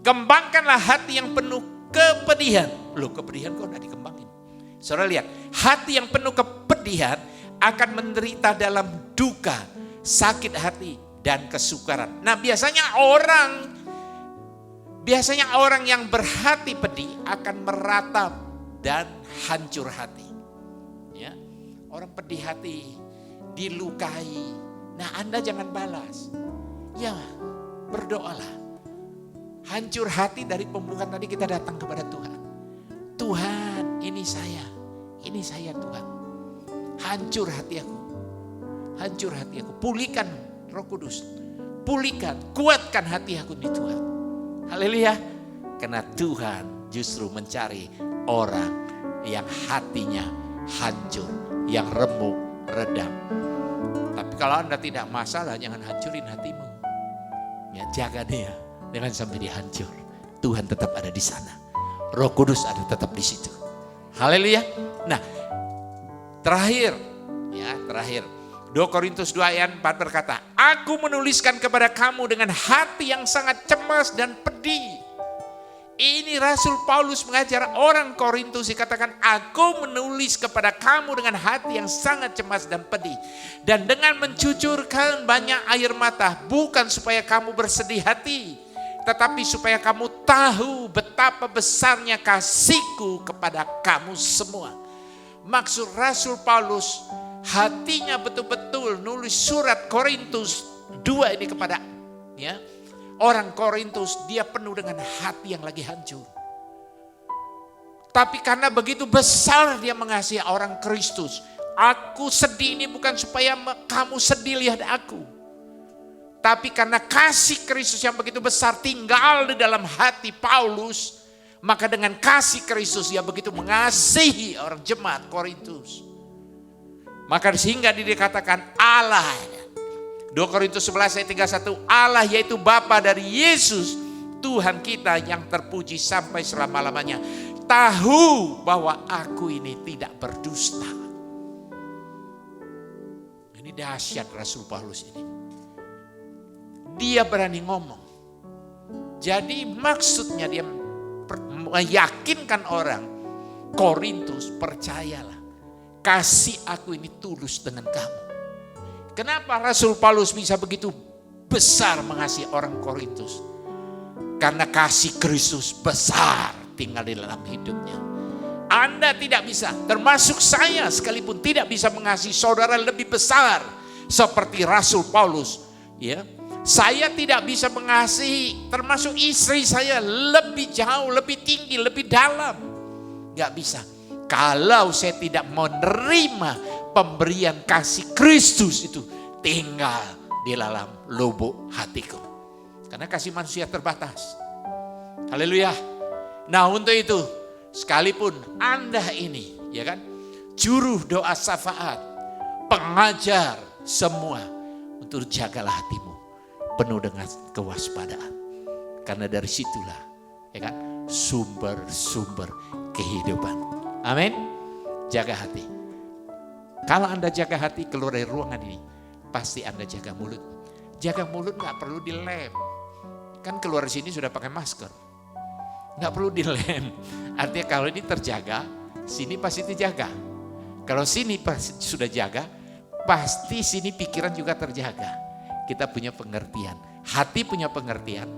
kembangkanlah hati yang penuh kepedihan. Loh, kepedihan kok udah dikembangin? Saudara lihat, hati yang penuh kepedihan akan menderita dalam duka, sakit hati, dan kesukaran. Nah, biasanya orang yang berhati pedih akan meratap dan hancur hati. Ya, orang pedih hati, dilukai. Nah, Anda jangan balas. Ya, berdoalah. Hancur hati dari pembukaan tadi kita datang kepada Tuhan. Tuhan, ini saya Tuhan. Hancur hati aku. Pulihkan Roh Kudus. Pulihkan, kuatkan hati aku nih Tuhan. Haleluya. Karena Tuhan justru mencari orang yang hatinya hancur, yang remuk, redam. Tapi kalau Anda tidak masalah, jangan hancurin hatimu. Ya, jaga dia, jangan sampai dia hancur. Tuhan tetap ada di sana. Roh Kudus ada tetap di situ. Haleluya. Nah, terakhir. 2 Korintus 2 ayat 4 berkata, aku menuliskan kepada kamu dengan hati yang sangat cemas dan pedih. Ini Rasul Paulus mengajar orang Korintus, dikatakan, aku menulis kepada kamu dengan hati yang sangat cemas dan pedih. Dan dengan mencucurkan banyak air mata, bukan supaya kamu bersedih hati, tetapi supaya kamu tahu betapa besarnya kasihku kepada kamu semua. Maksud Rasul Paulus, hatinya betul-betul nulis surat Korintus 2 ini kepada orang Korintus, dia penuh dengan hati yang lagi hancur. Tapi karena begitu besar dia mengasihi orang Kristus, aku sedih ini bukan supaya kamu sedih lihat aku. Tapi karena kasih Kristus yang begitu besar tinggal di dalam hati Paulus, maka dengan kasih Kristus dia begitu mengasihi orang jemaat Korintus. Maka sehingga dikatakan Allah, 2 Korintus 11 ayat 31, Allah yaitu Bapa dari Yesus Tuhan kita yang terpuji sampai selama-lamanya, tahu bahwa aku ini tidak berdusta. Ini dahsyat Rasul Paulus ini. Dia berani ngomong. Jadi maksudnya dia meyakinkan orang Korintus, percayalah, kasih aku ini tulus dengan kamu. Kenapa Rasul Paulus bisa begitu besar mengasihi orang Korintus? Karena kasih Kristus besar tinggal di dalam hidupnya. Anda tidak bisa, termasuk saya sekalipun tidak bisa mengasihi saudara lebih besar seperti Rasul Paulus. Ya, saya tidak bisa mengasihi termasuk istri saya lebih jauh, lebih tinggi, lebih dalam. Gak bisa. Kalau saya tidak menerima pemberian kasih Kristus itu tinggal di dalam lubuk hatiku. Karena kasih manusia terbatas. Haleluya. Nah, untuk itu sekalipun Anda ini, ya kan, juru doa syafaat, pengajar semua, untuk jagalah hatimu penuh dengan kewaspadaan. Karena dari situlah, ya kan, sumber-sumber kehidupan. Amin. Jaga hati. Kalau Anda jaga hati, keluar dari ruangan ini, pasti Anda jaga mulut. Jaga mulut gak perlu dilem. Kan keluar di sini sudah pakai masker. Gak perlu dilem. Artinya kalau ini terjaga, sini pasti terjaga. Kalau sini sudah jaga, pasti sini pikiran juga terjaga. Kita punya pengertian. Hati punya pengertian.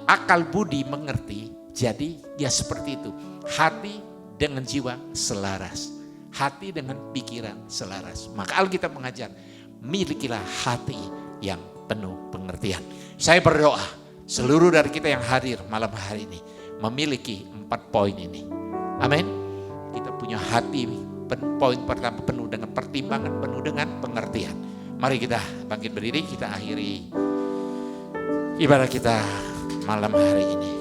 Akal budi mengerti. Jadi ya seperti itu. Hati dengan jiwa selaras. Hati dengan pikiran selaras. Maka Alkitab mengajar, milikilah hati yang penuh pengertian. Saya berdoa, seluruh dari kita yang hadir malam hari ini memiliki 4 poin ini. Amin. Kita punya hati, poin pertama penuh dengan pertimbangan, penuh dengan pengertian. Mari kita bangkit berdiri, kita akhiri ibadah kita malam hari ini.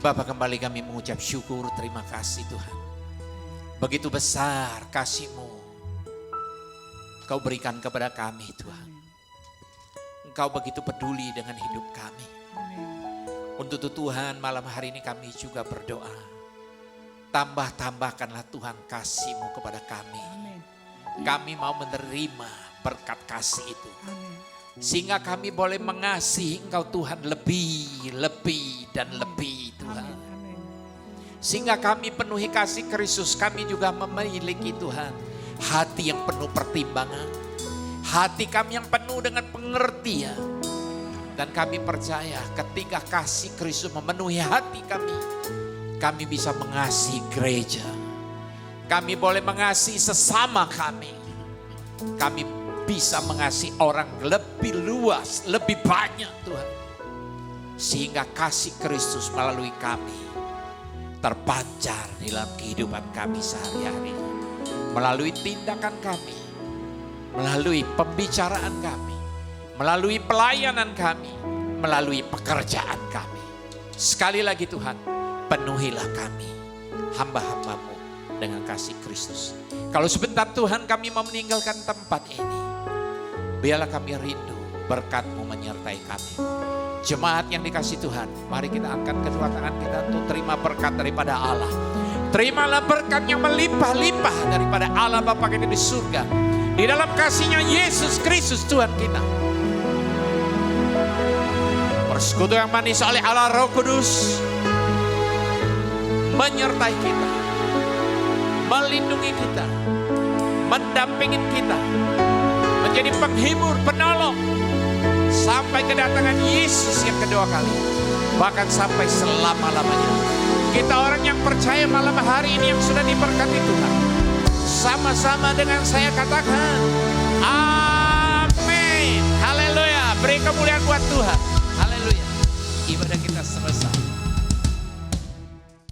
Bapa, kembali kami mengucap syukur, terima kasih Tuhan. Begitu besar kasih-Mu Kau berikan kepada kami Tuhan. Engkau begitu peduli dengan hidup kami. Untuk itu Tuhan, malam hari ini kami juga berdoa. Tambah-tambahkanlah Tuhan kasih-Mu kepada kami. Kami mau menerima berkat kasih itu. Sehingga kami boleh mengasihi Engkau Tuhan lebih dan lebih Tuhan. Sehingga kami penuhi kasih Kristus, kami juga memiliki Tuhan hati yang penuh pertimbangan. Hati kami yang penuh dengan pengertian. Dan kami percaya ketika kasih Kristus memenuhi hati kami bisa mengasihi gereja. Kami boleh mengasihi sesama kami. Kami bisa mengasihi orang lebih luas, lebih banyak Tuhan. Sehingga kasih Kristus melalui kami terpancar dalam kehidupan kami sehari-hari. Melalui tindakan kami, melalui pembicaraan kami, melalui pelayanan kami, melalui pekerjaan kami. Sekali lagi Tuhan, penuhilah kami, hamba-hamba-Mu dengan kasih Kristus. Kalau sebentar Tuhan kami mau meninggalkan tempat ini, biarlah kami rindu berkat-Mu menyertai kami. Jemaat yang dikasih Tuhan, mari kita angkat kedua tangan kita untuk terima berkat daripada Allah. Terimalah berkat yang melimpah-limpah daripada Allah Bapa kita di surga. Di dalam kasih-Nya Yesus Kristus Tuhan kita. Persekutu yang manis oleh Allah Roh Kudus menyertai kita, melindungi kita, mendampingi kita, menjadi penghibur, penolong sampai kedatangan Yesus yang kedua kali, bahkan sampai selama-lamanya. Kita orang yang percaya malam hari ini yang sudah diberkati Tuhan, sama-sama dengan saya katakan amin. Haleluya. Beri kemuliaan buat Tuhan. Haleluya. Ibadah kita selesai.